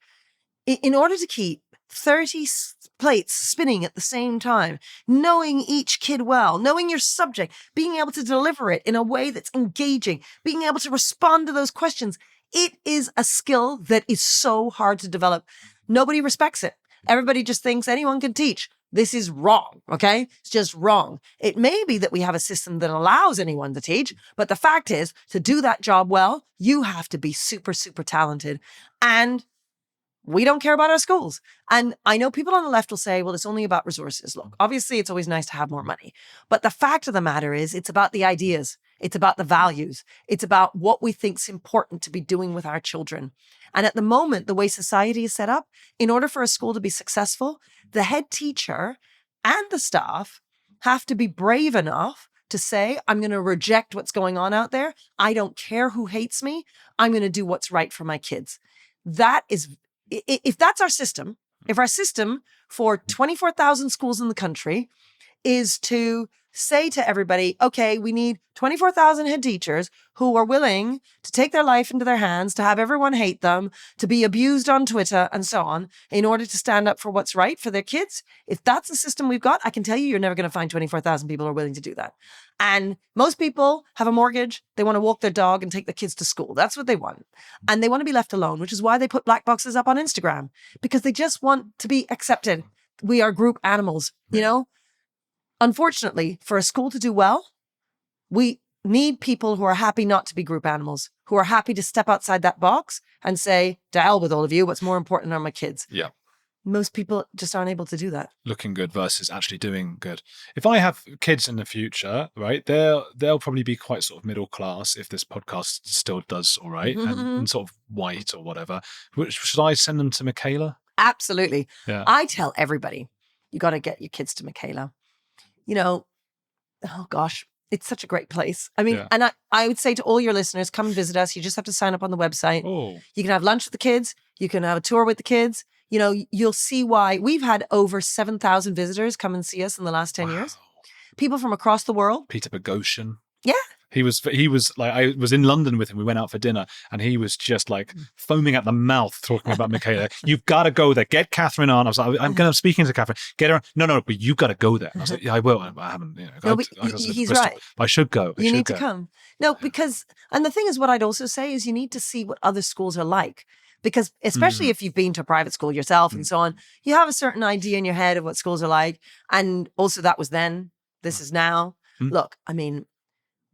In order to keep 30 plates spinning at the same time, knowing each kid well, knowing your subject, being able to deliver it in a way that's engaging, being able to respond to those questions, it is a skill that is so hard to develop. Nobody respects it. Everybody just thinks anyone can teach. This is wrong, okay? It's just wrong. It may be that we have a system that allows anyone to teach, but the fact is, to do that job well, you have to be super, super talented. And we don't care about our schools. And I know people on the left will say, well, it's only about resources. Look, obviously, it's always nice to have more money. But the fact of the matter is, it's about the ideas. It's about the values. It's about what we think is important to be doing with our children. And at the moment, the way society is set up, in order for a school to be successful, the head teacher and the staff have to be brave enough to say, I'm going to reject what's going on out there. I don't care who hates me. I'm going to do what's right for my kids. That is, if that's our system, if our system for 24,000 schools in the country is to say to everybody, okay, we need 24,000 head teachers who are willing to take their life into their hands, to have everyone hate them, to be abused on Twitter and so on, in order to stand up for what's right for their kids. If that's the system we've got, I can tell you, you're never going to find 24,000 people who are willing to do that. And most people have a mortgage. They want to walk their dog and take their kids to school. That's what they want. And they want to be left alone, which is why they put black boxes up on Instagram, because they just want to be accepted. We are group animals, you know? Unfortunately, for a school to do well, we need people who are happy not to be group animals, who are happy to step outside that box and say, to hell with all of you, what's more important are my kids. Yeah. Most people just aren't able to do that. Looking good versus actually doing good. If I have kids in the future, right, they'll probably be quite sort of middle class if this podcast still does all right, and sort of white or whatever. Should I send them to Michaela? Absolutely. Yeah. I tell everybody, you got to get your kids to Michaela. You know, oh gosh, it's such a great place. I mean, Yeah. and I would say to all your listeners, come and visit us. You just have to sign up on the website. Oh. You can have lunch with the kids. You can have a tour with the kids. You know, you'll see why we've had over 7,000 visitors come and see us in the last 10 years. People from across the world. Peter Bigotry. Yeah. He was like, I was in London with him. We went out for dinner and he was just like foaming at the mouth talking about Michaela. You've got to go there. Get Katharine on. I was like, I'm speaking to Katharine. Get her. No, but you got to go there. And I was like, yeah, I will. I haven't, No, but he's right. I should go. You need to come. No, because, and the thing is, what I'd also say is you need to see what other schools are like. Because especially if you've been to a private school yourself and so on, you have a certain idea in your head of what schools are like. And also that was then, this is now. Look, I mean,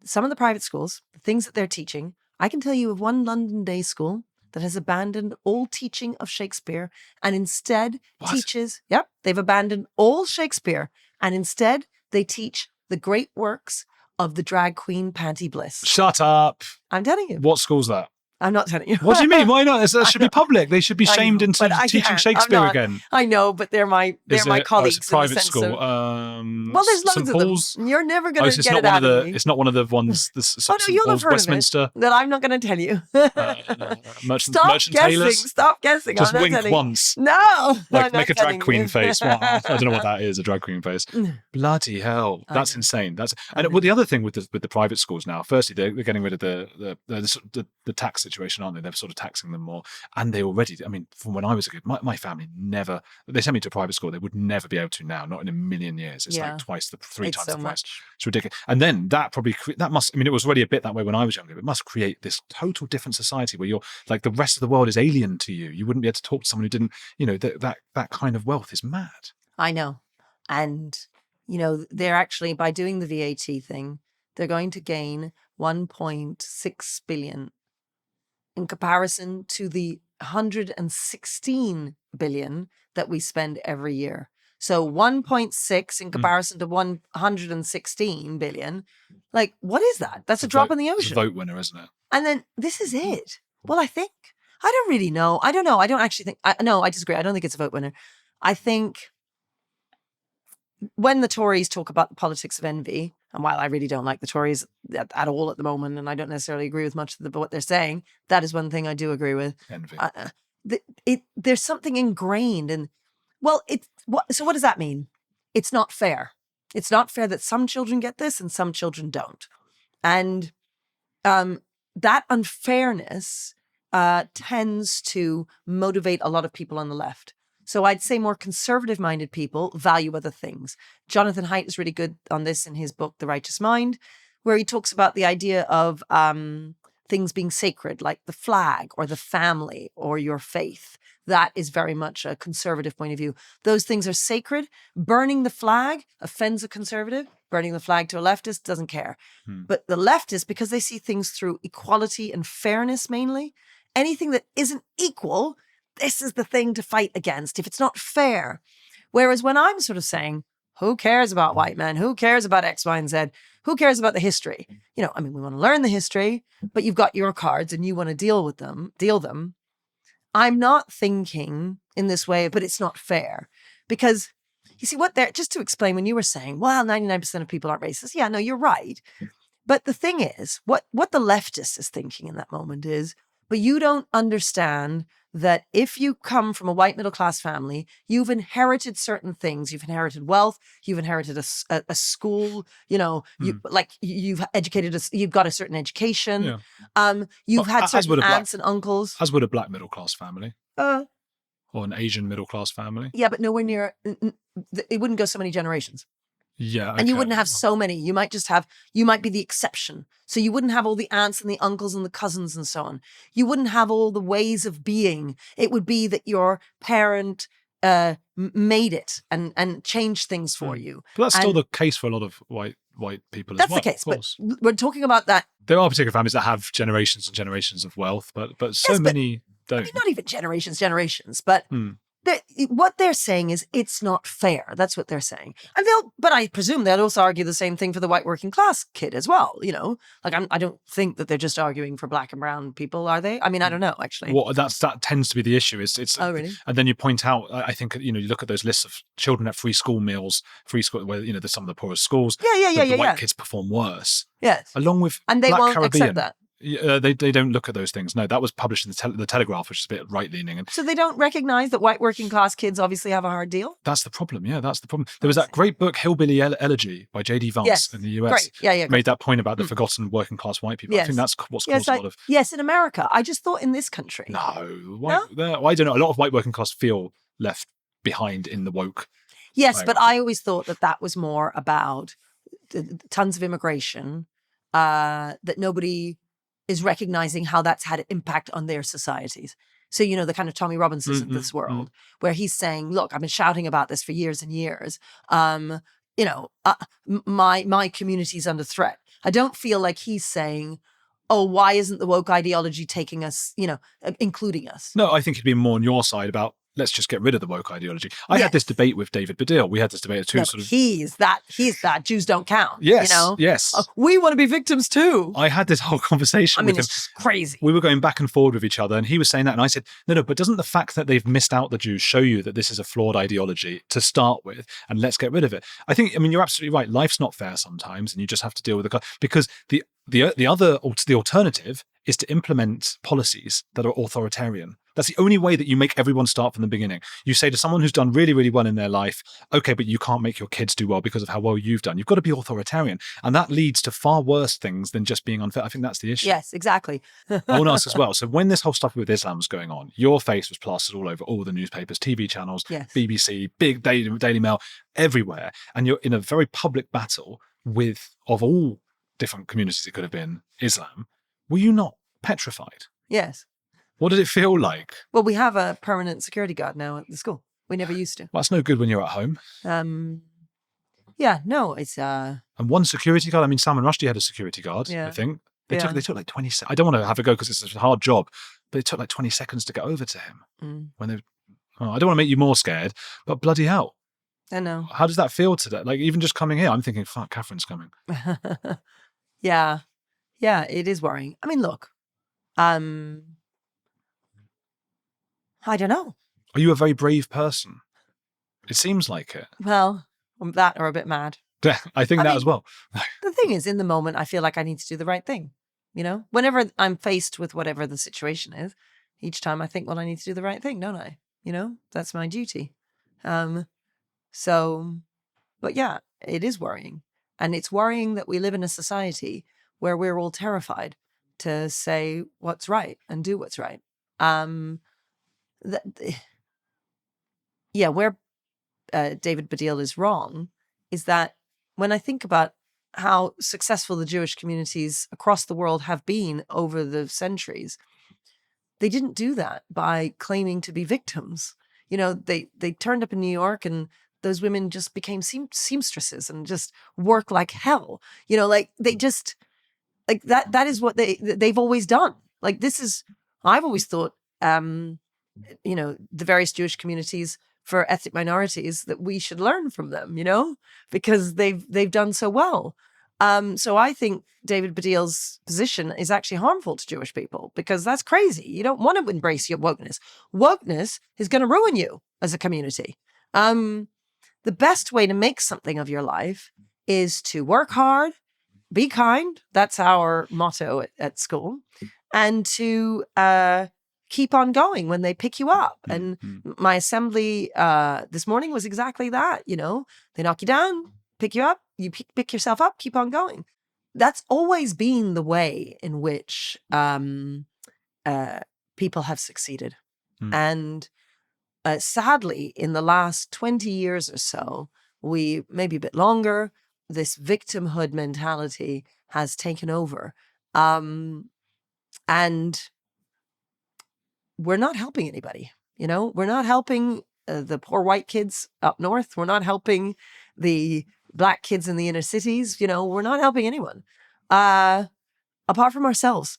some of the private schools, the things that they're teaching, I can tell you of one London day school that has abandoned all teaching of Shakespeare and instead teaches, they've abandoned all Shakespeare and instead they teach the great works of the drag queen Panty Bliss. Shut up. I'm telling you. What school's that? I'm not telling you. What do you mean? Why not? That should be public. They should be shamed into teaching Shakespeare again. I know, but they're my colleagues. It's a private school. Well, there's loads of them. You're never going to get it out of me. It's not one of the ones. You'll have heard Westminster. of it, that I'm not going to tell you. Merchant Taylors. Stop guessing. Just wink once. No. Like make a drag queen face. Well, I don't know what that is. A drag queen face. Bloody hell! That's insane. The other thing with the private schools now. Firstly, they're getting rid of the tax situation, aren't they? They're sort of taxing them more. And they already, I mean, from when I was a kid, my family never, they sent me to a private school. They would never be able to now, not in a million years. It's like three times the price. It's ridiculous. And then that must, I mean, it was already a bit that way when I was younger, but it must create this total different society where you're like, the rest of the world is alien to you. You wouldn't be able to talk to someone who didn't, that kind of wealth is mad. I know. And, they're actually, by doing the VAT thing, they're going to gain 1.6 billion in comparison to the 116 billion that we spend every year. So 1.6 in comparison to 116 billion. Like, what is that? That's a drop in the ocean. It's a vote winner, isn't it? And then this is it. Well, I think. I don't really know. I don't know. I don't actually think. No, I disagree. I don't think it's a vote winner. I think when the Tories talk about the politics of envy, and while I really don't like the Tories at all at the moment, and I don't necessarily agree with much of what they're saying, that is one thing I do agree with. Envy. There's something ingrained in, so what does that mean? It's not fair. It's not fair that some children get this and some children don't. And that unfairness tends to motivate a lot of people on the left. So I'd say more conservative-minded people value other things. Jonathan Haidt is really good on this in his book, The Righteous Mind, where he talks about the idea of things being sacred, like the flag or the family or your faith. That is very much a conservative point of view. Those things are sacred. Burning the flag offends a conservative. Burning the flag to a leftist doesn't care. But the leftists, because they see things through equality and fairness mainly, anything that isn't equal, this is the thing to fight against if it's not fair. Whereas when I'm sort of saying, who cares about white men? Who cares about X, Y, and Z? Who cares about the history? We want to learn the history, but you've got your cards and you want to deal them. I'm not thinking in this way, but it's not fair. Because you see just to explain, when you were saying, well, 99% of people aren't racist. Yeah, no, you're right. But the thing is, what the leftist is thinking in that moment is, but you don't understand that if you come from a white middle class family, you've inherited certain things. You've inherited wealth. You've inherited a school. You've educated us. You've got a certain education. Yeah. You've had certain as aunts and uncles. As would a black middle class family. Or an Asian middle class family. Yeah, but nowhere near. It wouldn't go so many generations. Yeah. Okay. And you wouldn't have so many. You might be the exception. So you wouldn't have all the aunts and the uncles and the cousins and so on. You wouldn't have all the ways of being. It would be that your parent made it and changed things for you. But that's still the case for a lot of white people as well. That's the case, but we're talking about that. There are particular families that have generations and generations of wealth, but many don't. Not even generations, but what they're saying is it's not fair. That's what they're saying. And but I presume they'll also argue the same thing for the white working class kid as well. I don't think that they're just arguing for black and brown people, are they? I mean, I don't know, actually. Well, that tends to be the issue. Oh, really? And then you point out, I think, you look at those lists of children at free school meals, where, there's some of the poorest schools. The white kids perform worse. Yes. Along with and they Black won't Caribbean. accept that. They don't look at those things. No, that was published in the Telegraph, which is a bit right-leaning. So they don't recognize that white working class kids obviously have a hard deal? That's the problem. Yeah, that's the problem. There was that great book, Hillbilly Elegy by J.D. Vance in the US. Great. Yeah, made that point about the forgotten working class white people. Yes. I think that's what's caused a lot of... Yes, in America. I just thought in this country. No. I don't know. A lot of white working class feel left behind in the woke. Yes, but I always thought that was more about tons of immigration, that nobody is recognizing how that's had an impact on their societies. So, the kind of Tommy Robbinsons of this world, where he's saying, look, I've been shouting about this for years and years. My community's under threat. I don't feel like he's saying, oh, why isn't the woke ideology taking us, including us? No, I think he'd be more on your side about, let's just get rid of the woke ideology. I had this debate with David Baddiel. We had this debate too. He's that Jews don't count. Yes, yes. We want to be victims too. I had this whole conversation with him. It's just crazy. We were going back and forward with each other, and he was saying that, and I said, no, but doesn't the fact that they've missed out the Jews show you that this is a flawed ideology to start with, and let's get rid of it? You're absolutely right. Life's not fair sometimes, and you just have to deal with because the alternative is to implement policies that are authoritarian. That's the only way that you make everyone start from the beginning. You say to someone who's done really, really well in their life, okay, but you can't make your kids do well because of how well you've done. You've got to be authoritarian. And that leads to far worse things than just being unfair. I think that's the issue. Yes, exactly. I want to ask as well. So when this whole stuff with Islam was going on, your face was plastered all over all the newspapers, TV channels, BBC, big Daily Mail, everywhere. And you're in a very public battle of all different communities it could have been, Islam. Were you not petrified? Yes. What did it feel like? Well, we have a permanent security guard now at the school. We never used to. Well, that's no good when you're at home. Yeah, no, it's... And one security guard, Salman Rushdie had a security guard, I think. They took like 20 seconds. I don't want to have a go because it's a hard job, but it took like 20 seconds to get over to him. I don't want to make you more scared, but bloody hell. I know. How does that feel today? Like, even just coming here, I'm thinking, fuck, Catherine's coming. Yeah, it is worrying. Look, I don't know. Are you a very brave person? It seems like it. Well, I'm that or a bit mad. I think that as well. The thing is, in the moment, I feel like I need to do the right thing. Whenever I'm faced with whatever the situation is, each time I think, well, I need to do the right thing, don't I? That's my duty. But yeah, it is worrying. And it's worrying that we live in a society where we're all terrified to say what's right and do what's right. Where David Baddiel is wrong is that when I think about how successful the Jewish communities across the world have been over the centuries, they didn't do that by claiming to be victims. They turned up in New York, and those women just became seamstresses and just work like hell. They just that is what they've always done. I've always thought, the various Jewish communities for ethnic minorities, that we should learn from them, because they've done so well. So I think David Baddiel's position is actually harmful to Jewish people, because that's crazy. You don't want to embrace your wokeness. Wokeness is going to ruin you as a community. The best way to make something of your life is to work hard, be kind. That's our motto at school. And to keep on going when they pick you up. And my assembly this morning was exactly that. They knock you down, pick you up, you pick yourself up, keep on going. That's always been the way in which people have succeeded. And sadly, in the last 20 years or so, maybe a bit longer, this victimhood mentality has taken over. And we're not helping anybody. We're not helping the poor white kids up north. We're not helping the Black kids in the inner cities. We're not helping anyone apart from ourselves.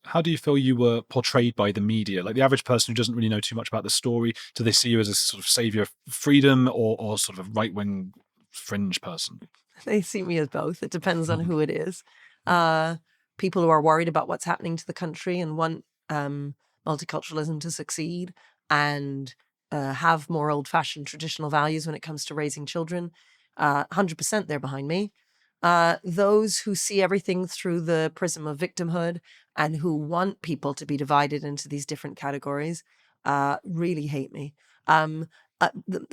How do you feel you were portrayed by the media? Like the average person who doesn't really know too much about the story, do they see you as a sort of savior of freedom or sort of a right-wing fringe person? They see me as both. It depends on who it is. People who are worried about what's happening to the country and want multiculturalism to succeed and have more old-fashioned traditional values when it comes to raising children, 100% they're behind me. Those who see everything through the prism of victimhood and who want people to be divided into these different categories really hate me. The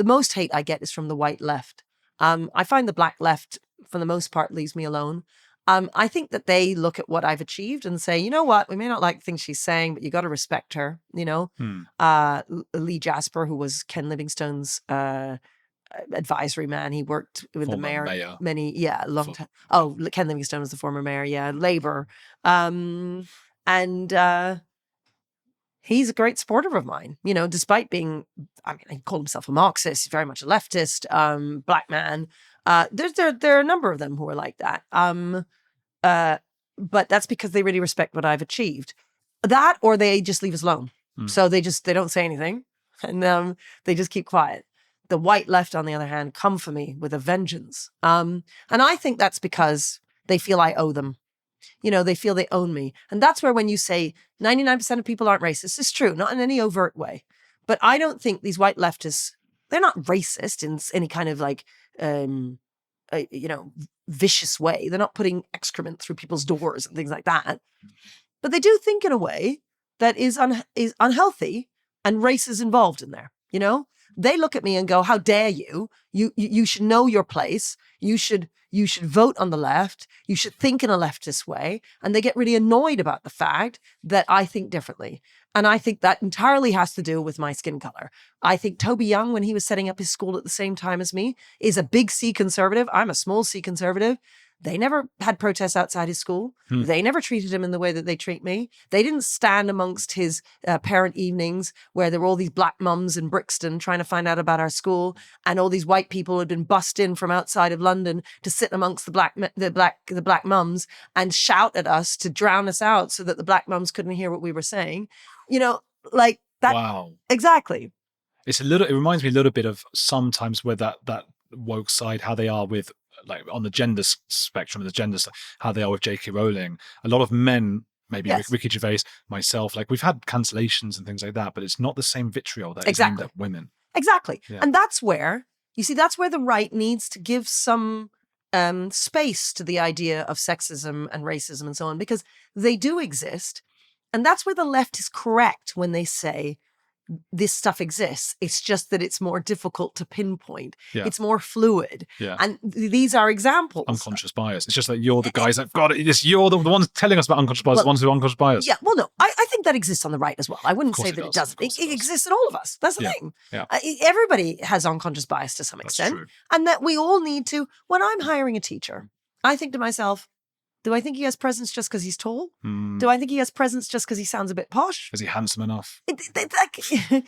most hate I get is from the white left. I find the Black left, for the most part, leaves me alone. I think that they look at what I've achieved and say, you know what, we may not like things she's saying, but you got to respect her. Lee Jasper, who was Ken Livingstone's advisory man, he worked with Former the mayor mayor. long time. Oh, Ken Livingstone was the former mayor, Labour. And he's a great supporter of mine, despite being, he called himself a Marxist, he's very much a leftist, Black man. There are a number of them who are like that. But that's because they really respect what I've achieved. That, or they just leave us alone. So they don't say anything, and they just keep quiet. The white left, on the other hand, come for me with a vengeance. And I think that's because they feel I owe them. They feel they own me. And that's where, when you say 99% of people aren't racist, it's true, not in any overt way. But I don't think these white leftists, they're not racist in any kind of vicious way. They're not putting excrement through people's doors and things like that. But they do think in a way that is unhealthy, and race is involved in there. They look at me and go, how dare you? You should know your place. You should vote on the left. You should think in a leftist way. And they get really annoyed about the fact that I think differently. And I think that entirely has to do with my skin color. I think Toby Young, when he was setting up his school at the same time as me, is a big C conservative. I'm a small C conservative. They never had protests outside his school. They never treated him in the way that they treat me. They didn't stand amongst his parent evenings where there were all these Black mums in Brixton trying to find out about our school, and all these white people had been bussed in from outside of London to sit amongst the black mums and shout at us to drown us out so that the Black mums couldn't hear what we were saying. Like that. Wow. Exactly. It reminds me a little bit of sometimes where that woke side, how they are with, like, on the gender spectrum, how they are with J.K. Rowling. A lot of men, maybe Yes. Ricky Gervais, myself, like, we've had cancellations and things like that, but it's not the same vitriol that is aimed at women. Exactly. Yeah. And that's where the right needs to give some space to the idea of sexism and racism and so on, because they do exist. And that's where the left is correct when they say this stuff exists. It's just that it's more difficult to pinpoint. Yeah. It's more fluid. Yeah. And these are examples. Unconscious bias. It's just that you're the guys that got it. You're the ones telling us about unconscious bias, the ones who are unconscious bias. Yeah, well, no, I think that exists on the right as well. I wouldn't say that it doesn't. It does. exists in all of us. That's the thing. Yeah. Everybody has unconscious bias to some extent. True. And that we all need to, when I'm hiring a teacher, I think to myself, do I think he has presence just because he's tall? Mm. Do I think he has presence just because he sounds a bit posh? Is he handsome enough? Well, no,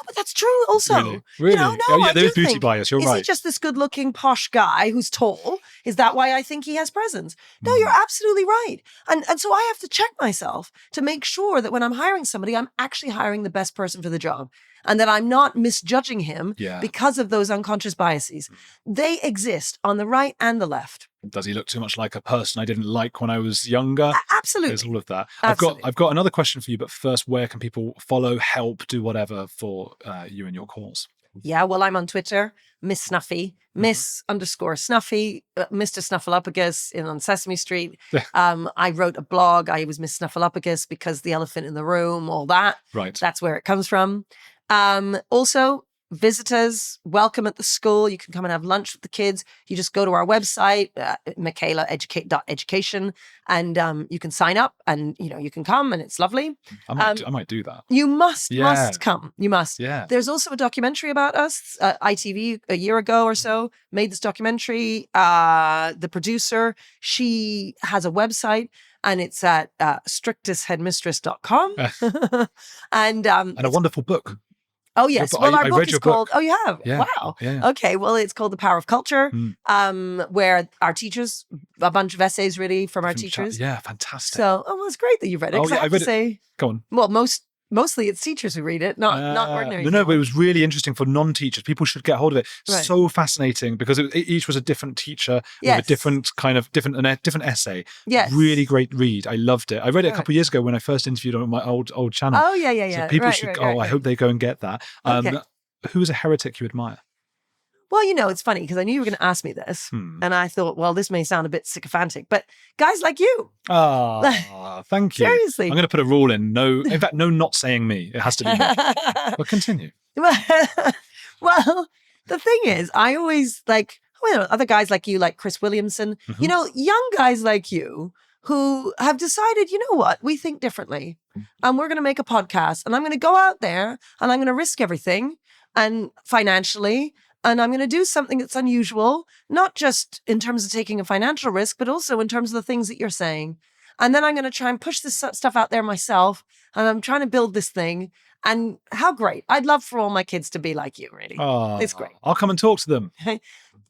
but that's true also. Really? Really? You know, no, Oh, yeah, I there do is beauty think, bias. You're is right. he just this good-looking posh guy who's tall? Is that why I think he has presence? No, you're absolutely right. And so I have to check myself to make sure that when I'm hiring somebody, I'm actually hiring the best person for the job. And that I'm not misjudging him because of those unconscious biases. They exist on the right and the left. Does he look too much like a person I didn't like when I was younger? Absolutely. There's all of that. Absolutely. I've got another question for you, but first, where can people follow, help, do whatever for you and your cause? Yeah, well, I'm on Twitter, Miss Snuffy, Miss_Snuffy, Mr. Snuffleupagus on Sesame Street. I wrote a blog. I was Miss Snuffleupagus because the elephant in the room, all that. Right. That's where it comes from. Also, visitors, welcome at the school. You can come and have lunch with the kids. You just go to our website, michaelaeducate.education, and you can sign up and, you can come and it's lovely. I might do that. You must come. You must. Yeah. There's also a documentary about us. ITV a year ago or so made this documentary. The producer, she has a website and it's at strictustheadmistress.com. and a wonderful book. Oh, yes. Well, our book is called... Oh, you have? Yeah. Wow. Yeah. Okay. Well, it's called The Power of Culture, where our teachers, a bunch of essays really from our teachers. Yeah, fantastic. So, well, it's great that you've read it. I read it. Go on. Well, mostly it's teachers who read it, not ordinary No, but it was really interesting for non-teachers. People should get hold of it. Right. So fascinating because each was a different teacher with a different essay. Yes. Really great read. I loved it. I read it a couple of years ago when I first interviewed on my old channel. Oh, yeah. So people should... I hope they go and get that. Okay. Who is a heretic you admire? Well, it's funny because I knew you were going to ask me this. And I thought, well, this may sound a bit sycophantic, but guys like you. Oh, thank you. Seriously. I'm going to put a rule in. No, in fact, no not saying me. It has to be me. But continue. Well, the thing is, I always other guys like you, like Chris Williamson, young guys like you who have decided, you know what, we think differently. And we're going to make a podcast and I'm going to go out there and I'm going to risk everything and financially. And I'm going to do something that's unusual, not just in terms of taking a financial risk, but also in terms of the things that you're saying. And then I'm going to try and push this stuff out there myself. And I'm trying to build this thing. And how great. I'd love for all my kids to be like you, really. Oh, it's great. I'll come and talk to them.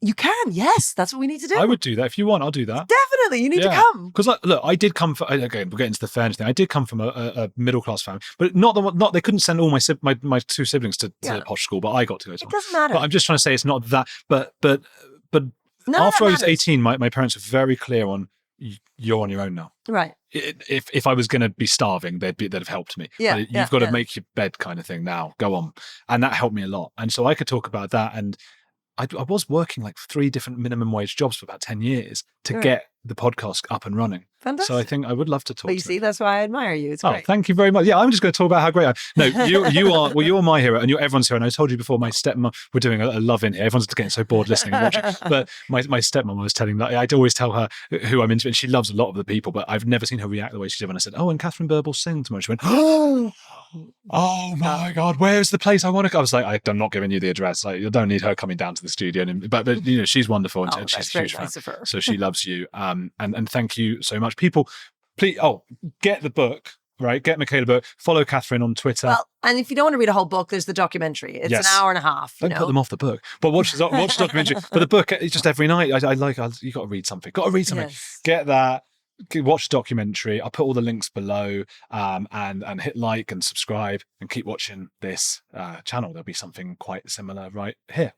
You can, yes. That's what we need to do. I would do that. If you want, I'll do that. Definitely. You need to come. Because look, I did come from, again, we'll get into the fairness thing. I did come from a middle-class family, but not they couldn't send all my two siblings to posh school, but I got to go to one. It doesn't matter. But I'm just trying to say it's not that, but after I was 18, my parents were very clear on, you're on your own now. Right. If I was going to be starving, they'd have helped me. Yeah, you've got to make your bed kind of thing now. Go on. And that helped me a lot. And so I could talk about that. And I was working like 3 different minimum wage jobs for about 10 years to get the podcast up and running. Fantastic. So I think I would love to talk. But you see, that's why I admire you. It's great. Thank you very much. Yeah, I'm just going to talk about how great I am. No, you're my hero and you're everyone's hero. And I told you before, my stepmom, we're doing a love in here. Everyone's getting so bored listening and watching. But my stepmom was telling that I'd always tell her who I'm into, and she loves a lot of the people, but I've never seen her react the way she did when I said, "Oh, and Katharine Birbalsingh tomorrow." She went, "Oh my God, where's the place I want to go?" I was like, "I'm not giving you the address. Like, you don't need her coming down to the studio." But she's wonderful and she's a huge fan. So she loves you. And thank you so much. People, please, get the book, right? Get Michaela book. Follow Katharine on Twitter. Well, and if you don't want to read a whole book, there's the documentary. It's an hour and a half. Don't put them off the book. But watch the documentary. But the book, it's just every night. You got to read something. Yes. Get that. Watch the documentary. I'll put all the links below, and hit like and subscribe and keep watching this channel. There'll be something quite similar right here.